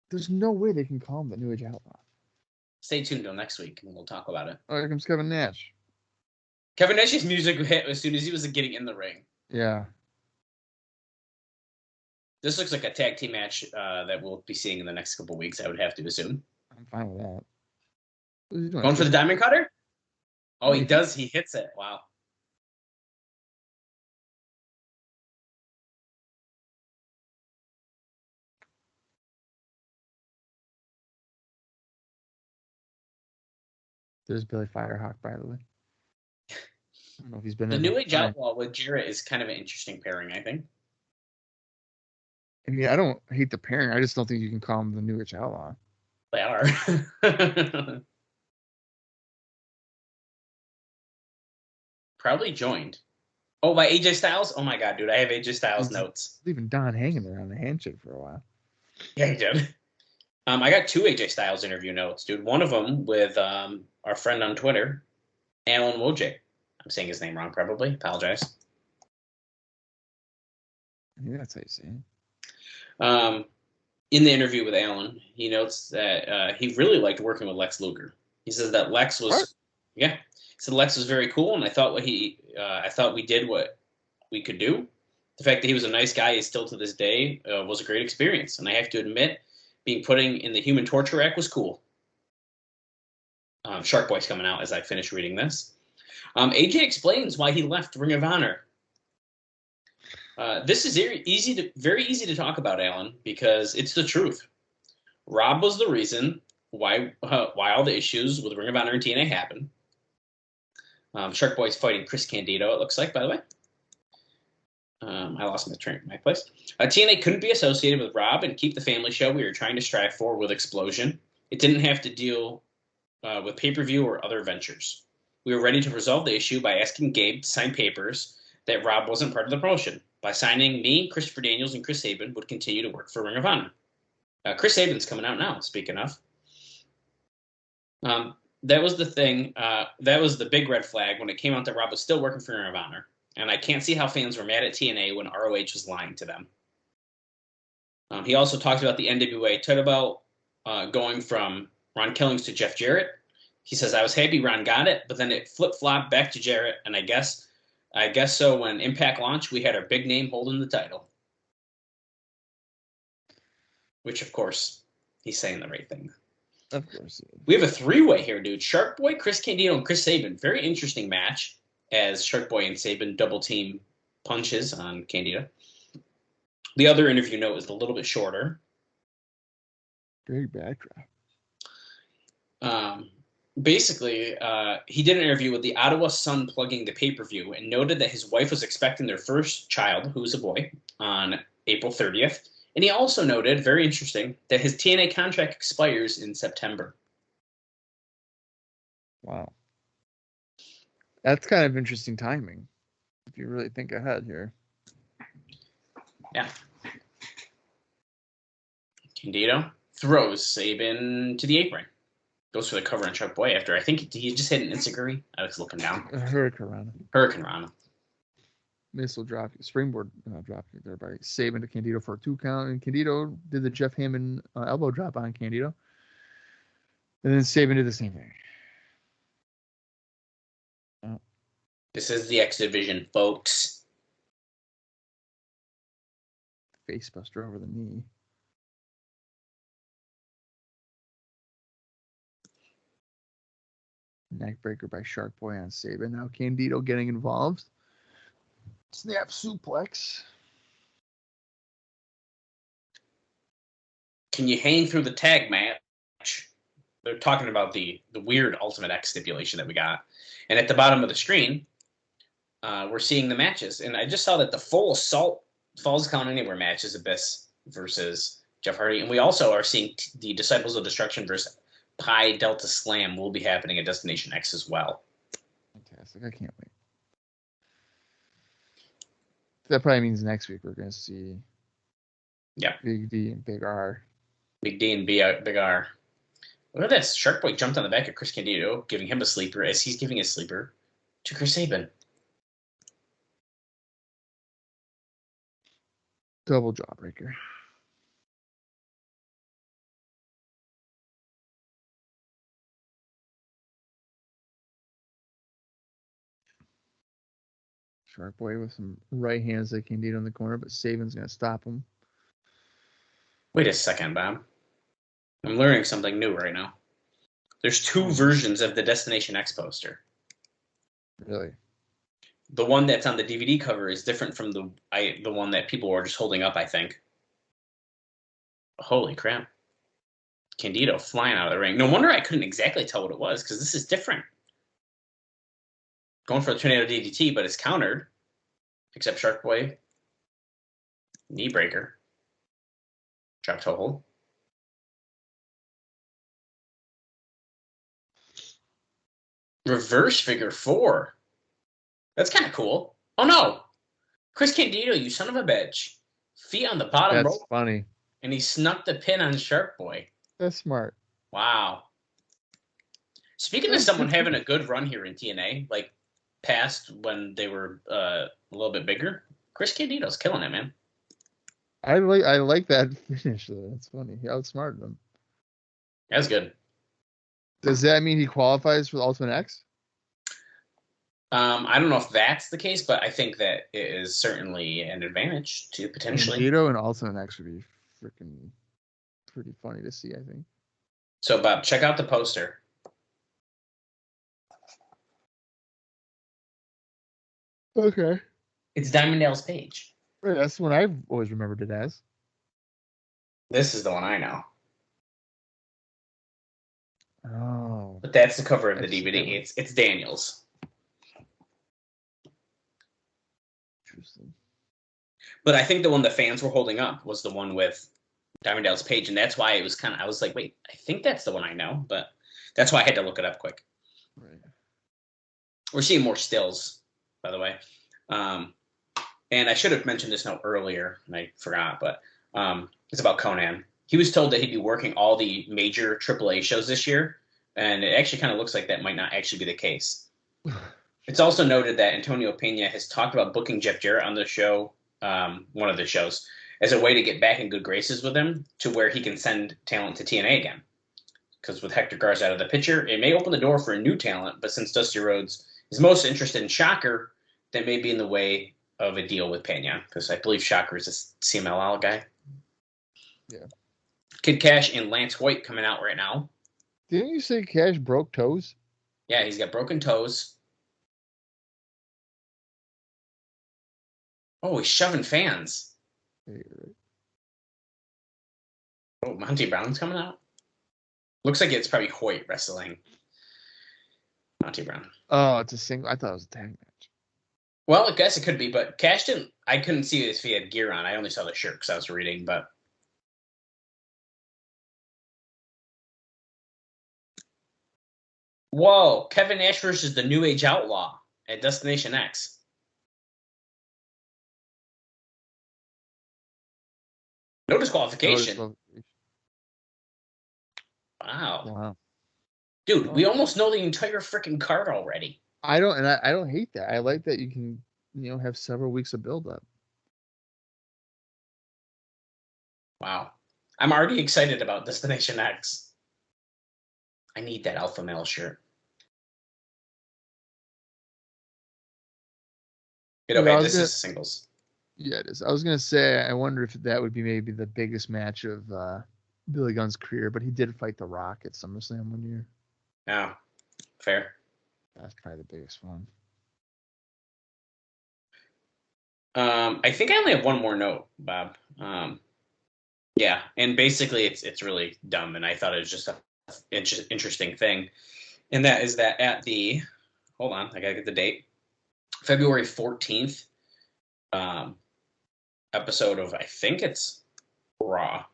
[SPEAKER 3] There's no way they can call him the New Age Outlaw.
[SPEAKER 4] Stay tuned till next week, and we'll talk about it.
[SPEAKER 3] Oh, here comes Kevin Nash.
[SPEAKER 4] Kevin Nash's music hit as soon as he was getting in the ring.
[SPEAKER 3] Yeah.
[SPEAKER 4] This looks like a tag team match that we'll be seeing in the next couple weeks, I would have to assume.
[SPEAKER 3] I'm fine with that. What is he doing?
[SPEAKER 4] Going for the diamond cutter? Oh, he does. He hits it. Wow.
[SPEAKER 3] There's Billy Firehawk, by the way. I don't know if he's been
[SPEAKER 4] The
[SPEAKER 3] in
[SPEAKER 4] New Age Outlaw with Jarrett is kind of an interesting pairing, I think.
[SPEAKER 3] I mean, I don't hate the pairing. I just don't think you can call him the New Age Outlaw.
[SPEAKER 4] They are. Probably joined. Oh, by AJ Styles? Oh my god, dude, I have AJ Styles notes.
[SPEAKER 3] Even Don hanging there on the handshake for a while.
[SPEAKER 4] Yeah, he did. I got 2 AJ Styles interview notes, dude. One of them with our friend on Twitter, Alan Wojcik. I'm saying his name wrong, probably. Apologize.
[SPEAKER 3] Yeah, that's how you say it.
[SPEAKER 4] In the interview with Alan, he notes that he really liked working with Lex Luger. He says that Lex was, He said Lex was very cool, and I thought we did what we could do. The fact that he was a nice guy is still to this day was a great experience, and I have to admit, being put in the Human Torture Rack was cool. Shark Boy's coming out as I finish reading this. AJ explains why he left Ring of Honor. This is very easy to talk about, Alan, because it's the truth. Rob was the reason why all the issues with Ring of Honor and TNA happened. Shark Boy's fighting Chris Candido, it looks like, by the way. I lost my place. TNA couldn't be associated with Rob and keep the family show we were trying to strive for with Explosion. It didn't have to deal with pay-per-view or other ventures. We were ready to resolve the issue by asking Gabe to sign papers that Rob wasn't part of the promotion. By signing me, Christopher Daniels, and Chris Sabin would continue to work for Ring of Honor. Chris Sabin's coming out now, speaking of. That was the thing. That was the big red flag when it came out that Rob was still working for Ring of Honor. And I can't see how fans were mad at TNA when ROH was lying to them. He also talked about the NWA title belt going from Ron Killings to Jeff Jarrett. He says, I was happy Ron got it, but then it flip-flopped back to Jarrett, and I guess so when Impact launched, we had our big name holding the title. Which, of course, he's saying the right thing.
[SPEAKER 3] Of course.
[SPEAKER 4] We have a 3-way here, dude. Shark Boy, Chris Candido, and Chris Sabin. Very interesting match as Shark Boy and Sabin double-team punches on Candido. The other interview note is a little bit shorter.
[SPEAKER 3] Very backdrop.
[SPEAKER 4] Basically, he did an interview with the Ottawa Sun plugging the pay-per-view and noted that his wife was expecting their first child, who's a boy, on April 30th. And he also noted, very interesting, that his TNA contract expires in September.
[SPEAKER 3] Wow. That's kind of interesting timing, if you really think ahead here.
[SPEAKER 4] Yeah. Candido throws Sabin to the apron. Goes for the cover on Shark Boy after, I think he just hit an Enziguri. I was looking down.
[SPEAKER 3] Hurricane
[SPEAKER 4] Rana.
[SPEAKER 3] Missile drop, springboard drop there by Sabin to Candido for a 2 count. And Candido did the Jeff Hammond elbow drop on Candido. And then Sabin did the same thing. Oh.
[SPEAKER 4] This is the X Division, folks.
[SPEAKER 3] Face buster over the knee. Neckbreaker by Shark Boy on Sabin. Now Candido getting involved. Snap suplex.
[SPEAKER 4] Can you hang through the tag match? They're talking about the weird Ultimate X stipulation that we got. And at the bottom of the screen, we're seeing the matches. And I just saw that the Full Assault Falls Count Anywhere match is Abyss versus Jeff Hardy. And we also are seeing the Disciples of Destruction versus Pi Delta Slam will be happening at Destination X as well.
[SPEAKER 3] Fantastic. I can't wait. That probably means next week we're going to see Big D and Big R.
[SPEAKER 4] Big D and Big R. Look at this. Shark Boy jumped on the back of Chris Candido, giving him a sleeper as he's giving a sleeper to Chris Sabin.
[SPEAKER 3] Double jawbreaker. Shark Boy with some right hands that Candido in the corner, but Sabin's going to stop him.
[SPEAKER 4] Wait a second, Bob. I'm learning something new right now. There's 2 versions of the Destination X poster.
[SPEAKER 3] Really?
[SPEAKER 4] The one that's on the DVD cover is different from the one that people were just holding up, I think. Holy crap. Candido flying out of the ring. No wonder I couldn't exactly tell what it was, because this is different. Going for a tornado DDT, but it's countered. Except Shark Boy. Knee breaker. Drop toe hold. Reverse figure 4. That's kind of cool. Oh, no. Chris Candido, you son of a bitch. Feet on the bottom
[SPEAKER 3] That's
[SPEAKER 4] rope.
[SPEAKER 3] funny.
[SPEAKER 4] And he snuck the pin on Shark Boy.
[SPEAKER 3] That's smart.
[SPEAKER 4] Wow. Speaking of someone having a good run here in TNA, like past when they were a little bit bigger, Chris Candido's killing it, man.
[SPEAKER 3] I like that finish though. That's funny. He outsmarted him.
[SPEAKER 4] That's good.
[SPEAKER 3] Does that mean he qualifies for the Ultimate X?
[SPEAKER 4] I don't know if that's the case, but I think that it is certainly an advantage to potentially.
[SPEAKER 3] Candido and Ultimate X would be freaking pretty funny to see, I think.
[SPEAKER 4] So, Bob, check out the poster.
[SPEAKER 3] Okay.
[SPEAKER 4] It's Diamond Dallas Page.
[SPEAKER 3] Right, that's the one I've always remembered it as.
[SPEAKER 4] This is the one I know.
[SPEAKER 3] Oh.
[SPEAKER 4] But that's the cover of the DVD. It's Daniels.
[SPEAKER 3] Interesting.
[SPEAKER 4] But I think the one the fans were holding up was the one with Diamond Dallas Page, and that's why it was I was like, wait, I think that's the one I know, but that's why I had to look it up quick.
[SPEAKER 3] Right.
[SPEAKER 4] We're seeing more stills, by the way. And I should have mentioned this note earlier, and I forgot, but it's about Conan. He was told that he'd be working all the major AAA shows this year, and it actually kind of looks like that might not actually be the case. It's also noted that Antonio Pena has talked about booking Jeff Jarrett on the show, one of the shows, as a way to get back in good graces with him to where he can send talent to TNA again. Because with Hector Garza out of the picture, it may open the door for a new talent, but since Dusty Rhodes is most interested in Shocker, that may be in the way of a deal with Pena, because I believe Shocker is a CMLL guy.
[SPEAKER 3] Yeah.
[SPEAKER 4] Kid Cash and Lance Hoyt coming out right now.
[SPEAKER 3] Didn't you say Cash broke toes?
[SPEAKER 4] Yeah, he's got broken toes. Oh, he's shoving fans.
[SPEAKER 3] Yeah, you're right.
[SPEAKER 4] Oh, Monty Brown's coming out? Looks like it's probably Hoyt wrestling Monty Brown.
[SPEAKER 3] Oh, it's a single. I thought it was a tag match.
[SPEAKER 4] Well, I guess it could be, but Cash didn't. I couldn't see if he had gear on. I only saw the shirt because I was reading, but. Whoa, Kevin Nash versus the New Age Outlaw at Destination X. No disqualification. Wow. Dude, we almost know the entire freaking card already.
[SPEAKER 3] I don't hate that. I like that you can, have several weeks of build up.
[SPEAKER 4] Wow. I'm already excited about Destination X. I need that alpha male shirt. This is singles.
[SPEAKER 3] Yeah, it is. I was gonna say, I wonder if that would be maybe the biggest match of Billy Gunn's career, but he did fight The Rock at SummerSlam one year.
[SPEAKER 4] Oh, fair.
[SPEAKER 3] That's probably the biggest one.
[SPEAKER 4] I think I only have one more note, Bob. Yeah, and basically it's really dumb, and I thought it was just an interesting thing, and that is that at the hold on, I gotta get the date, February 14th, episode of I think it's Raw.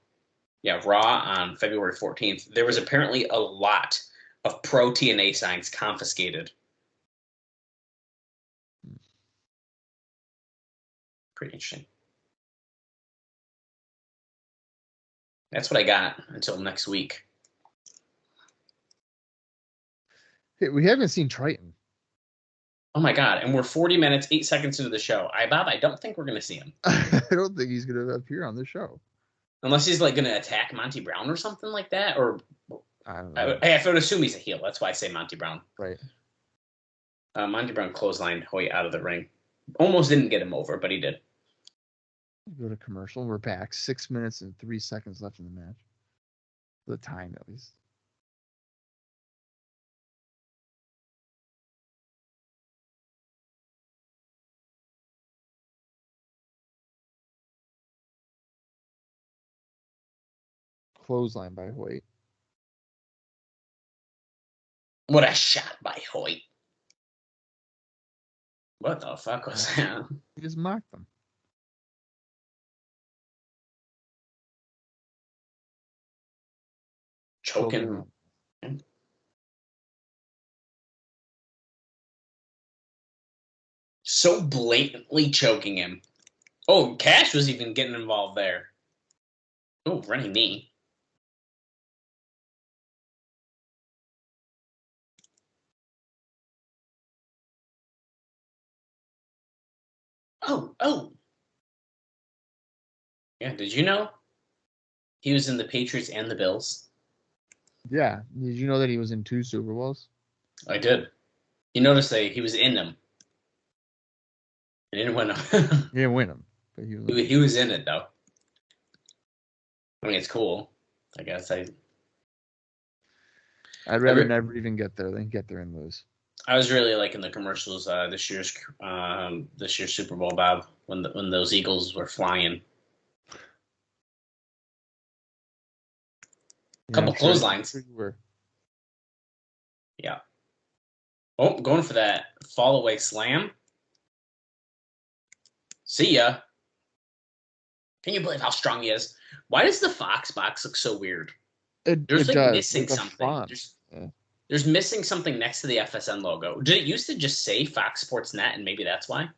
[SPEAKER 4] Yeah, Raw on February 14th. There was apparently a lot of pro TNA signs confiscated. Pretty interesting. That's what I got until next week.
[SPEAKER 3] Hey, we haven't seen Triton.
[SPEAKER 4] Oh my God. And we're 40 minutes, 8 seconds into the show. Bob, I don't think we're going to see him.
[SPEAKER 3] I don't think he's going to appear on the show.
[SPEAKER 4] Unless he's like going to attack Monty Brown or something like that. Or
[SPEAKER 3] I don't know.
[SPEAKER 4] I would assume he's a heel. That's why I say Monty Brown.
[SPEAKER 3] Right.
[SPEAKER 4] Monty Brown clotheslined Hoyt out of the ring. Almost didn't get him over, but he did.
[SPEAKER 3] Go to commercial. We're back. 6 minutes and 3 seconds left in the match. The time, at least. Clothesline by Hoyt.
[SPEAKER 4] What a shot by Hoyt. What the fuck was that?
[SPEAKER 3] He just mocked them.
[SPEAKER 4] Choking. Yeah. So blatantly choking him. Oh, Cash was even getting involved there. Oh, running knee. Oh. Yeah, did you know he was in the Patriots and the Bills?
[SPEAKER 3] Yeah. Did you know that he was in 2 Super Bowls?
[SPEAKER 4] I did. You notice that he was in them. He didn't win them.
[SPEAKER 3] He didn't win them, but
[SPEAKER 4] He was in it, though. I mean, it's cool. I guess
[SPEAKER 3] I'd rather never even get there than get there and lose.
[SPEAKER 4] I was really liking the commercials this year's Super Bowl, Bob, when those Eagles were flying. Couple clotheslines. Yeah. Oh, going for that fall away slam. See ya. Can you believe how strong he is? Why does the Fox box look so weird? There's missing something. There's missing something next to the FSN logo. Did it used to just say Fox Sports Net, and maybe that's why?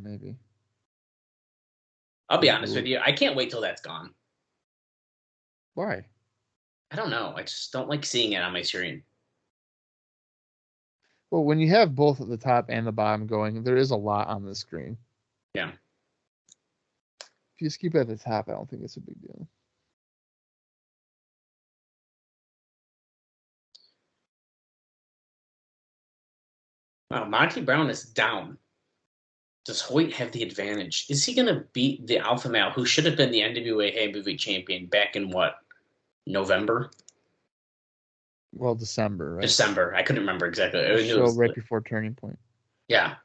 [SPEAKER 3] Maybe.
[SPEAKER 4] I'll be honest with you. I can't wait till that's gone.
[SPEAKER 3] Why?
[SPEAKER 4] I don't know. I just don't like seeing it on my screen.
[SPEAKER 3] Well, when you have both at the top and the bottom going, there is a lot on the screen.
[SPEAKER 4] Yeah.
[SPEAKER 3] If you just keep it at the top, I don't think it's a big deal.
[SPEAKER 4] Wow, Monty Brown is down. Does Hoyt have the advantage? Is he going to beat the Alpha Male, who should have been the NWA Heavyweight Champion back in what? November?
[SPEAKER 3] Well, December, right?
[SPEAKER 4] December. I couldn't remember exactly.
[SPEAKER 3] It was right before Turning Point.
[SPEAKER 4] Yeah.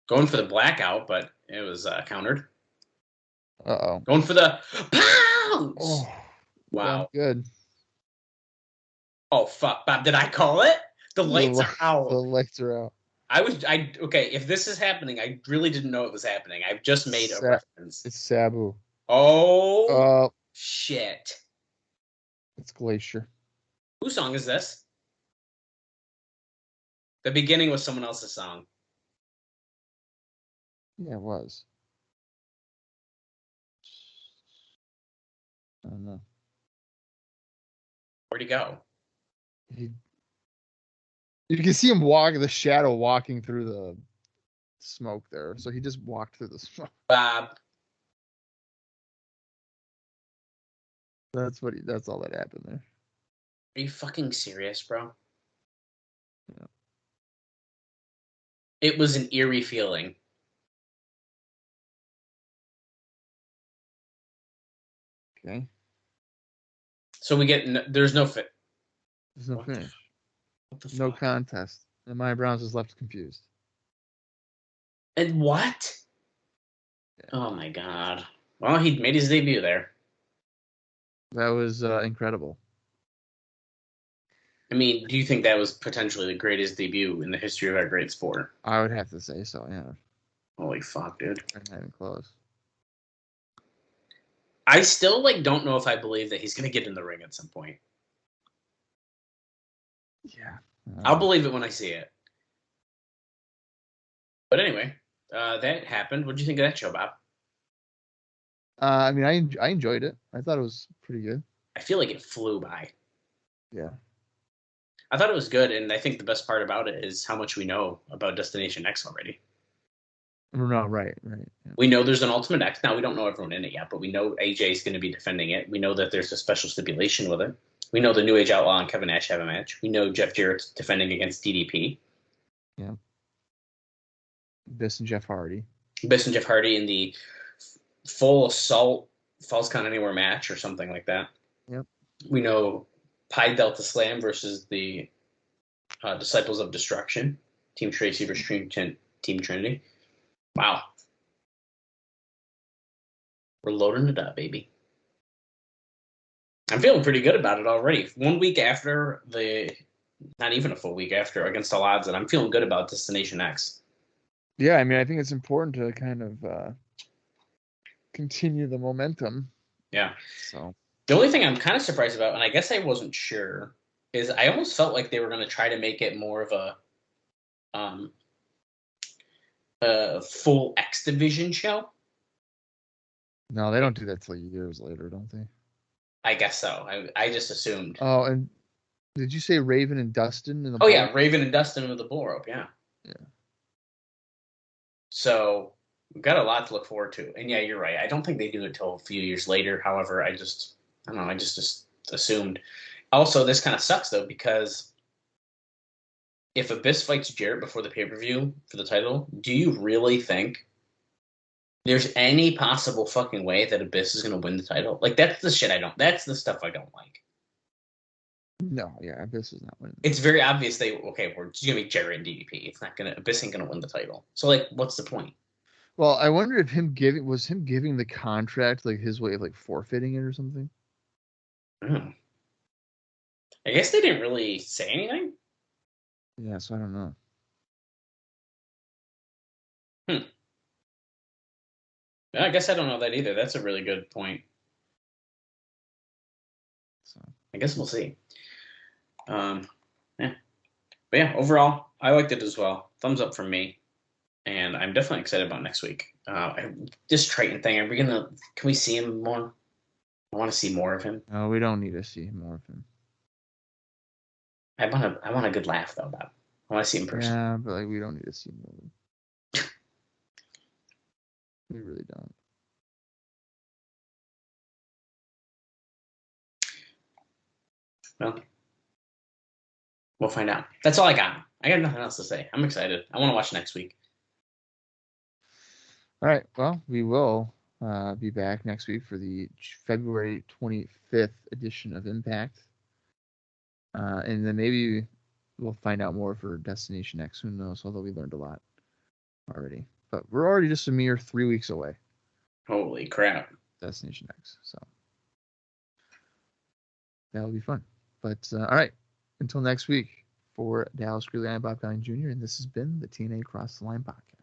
[SPEAKER 4] Going for the blackout, but it was countered.
[SPEAKER 3] Uh-oh.
[SPEAKER 4] Going for the pounds!
[SPEAKER 3] Oh,
[SPEAKER 4] wow.
[SPEAKER 3] Good.
[SPEAKER 4] Oh, fuck, Bob. Did I call it? The lights are out.
[SPEAKER 3] The lights are out.
[SPEAKER 4] Okay, if this is happening, I really didn't know it was happening. I've just made a reference.
[SPEAKER 3] It's Sabu.
[SPEAKER 4] Oh, shit.
[SPEAKER 3] It's Glacier.
[SPEAKER 4] Whose song is this? The beginning was someone else's song.
[SPEAKER 3] Yeah, it was. I don't know.
[SPEAKER 4] Where'd he go?
[SPEAKER 3] You can see him the shadow walking through the smoke there. So he just walked through the smoke.
[SPEAKER 4] Bob.
[SPEAKER 3] That's all that happened there.
[SPEAKER 4] Are you fucking serious, bro?
[SPEAKER 3] Yeah.
[SPEAKER 4] It was an eerie feeling.
[SPEAKER 3] Okay.
[SPEAKER 4] So we get there's no fit.
[SPEAKER 3] There's no finish. No contest. And Monty Brown's just left confused.
[SPEAKER 4] And what? Yeah. Oh my god. Well, he made his debut there.
[SPEAKER 3] That was incredible.
[SPEAKER 4] I mean, do you think that was potentially the greatest debut in the history of our great sport?
[SPEAKER 3] I would have to say so, yeah.
[SPEAKER 4] Holy fuck, dude.
[SPEAKER 3] Not even close.
[SPEAKER 4] I still don't know if I believe that he's gonna get in the ring at some point.
[SPEAKER 3] Yeah.
[SPEAKER 4] I'll believe it when I see it. But anyway, that happened. What did you think of that show, Bob?
[SPEAKER 3] I mean, I enjoyed it. I thought it was pretty good.
[SPEAKER 4] I feel like it flew by.
[SPEAKER 3] Yeah.
[SPEAKER 4] I thought it was good, and I think the best part about it is how much we know about Destination X already.
[SPEAKER 3] No, right. Yeah.
[SPEAKER 4] We know there's an Ultimate X. Now, we don't know everyone in it yet, but we know AJ is going to be defending it. We know that there's a special stipulation with it. We know the New Age Outlaw and Kevin Nash have a match. We know Jeff Jarrett's defending against DDP.
[SPEAKER 3] Yeah. Biss and Jeff Hardy
[SPEAKER 4] in the Full Assault Falls Count Anywhere match or something like that.
[SPEAKER 3] Yep.
[SPEAKER 4] We know Pi Delta Slam versus the Disciples of Destruction. Team Tracy versus Team Trinity. Wow. We're loading it up, baby. I'm feeling pretty good about it already. 1 week after not even a full week after, against all odds, and I'm feeling good about Destination X.
[SPEAKER 3] Yeah, I mean, I think it's important to kind of continue the momentum.
[SPEAKER 4] Yeah.
[SPEAKER 3] So
[SPEAKER 4] the only thing I'm kind of surprised about, and I guess I wasn't sure, is I almost felt like they were going to try to make it more of a full X Division show.
[SPEAKER 3] No, they don't do that till years later, don't they?
[SPEAKER 4] I guess so. I just assumed.
[SPEAKER 3] Oh, and did you say Raven and Dustin in the
[SPEAKER 4] Oh yeah, Raven and Dustin with the bull rope. Yeah.
[SPEAKER 3] Yeah.
[SPEAKER 4] So we've got a lot to look forward to. And yeah, you're right. I don't think they do it till a few years later. However, I don't know. I just assumed. Also, this kind of sucks though, because if Abyss fights Jarrett before the pay-per-view for the title, do you really think there's any possible fucking way that Abyss is going to win the title? Like, that's the shit that's the stuff I don't like.
[SPEAKER 3] No, yeah, Abyss is not winning.
[SPEAKER 4] It's very obvious we're just going to be Jarrett and DDP. It's not going to, Abyss ain't going to win the title. So, like, what's the point?
[SPEAKER 3] Well, I wonder if him giving the contract like his way of like forfeiting it or something.
[SPEAKER 4] I guess they didn't really say anything.
[SPEAKER 3] Yeah, so I don't know.
[SPEAKER 4] I guess I don't know that either. That's a really good point.
[SPEAKER 3] So
[SPEAKER 4] I guess we'll see. Yeah. But yeah, overall, I liked it as well. Thumbs up from me. And I'm definitely excited about next week. This Triton thing, can we see him more? I want to see more of him.
[SPEAKER 3] No, we don't need to see more of him.
[SPEAKER 4] I want a good laugh though about him. I want to see him in person.
[SPEAKER 3] Yeah, but like we don't need to see more of him. We really don't.
[SPEAKER 4] Well, we'll find out. That's all I got. I got nothing else to say. I'm excited. I want to watch next week.
[SPEAKER 3] All right. Well, we will be back next week for the February 25th edition of Impact. And then maybe we'll find out more for Destination X. Who knows? Although we learned a lot already. But we're already just a mere 3 weeks away.
[SPEAKER 4] Holy crap.
[SPEAKER 3] Destination X. So that'll be fun. But all right. Until next week, for Dallas Gridley, I'm Bob Colling Jr., and this has been the TNA Cross the Line podcast.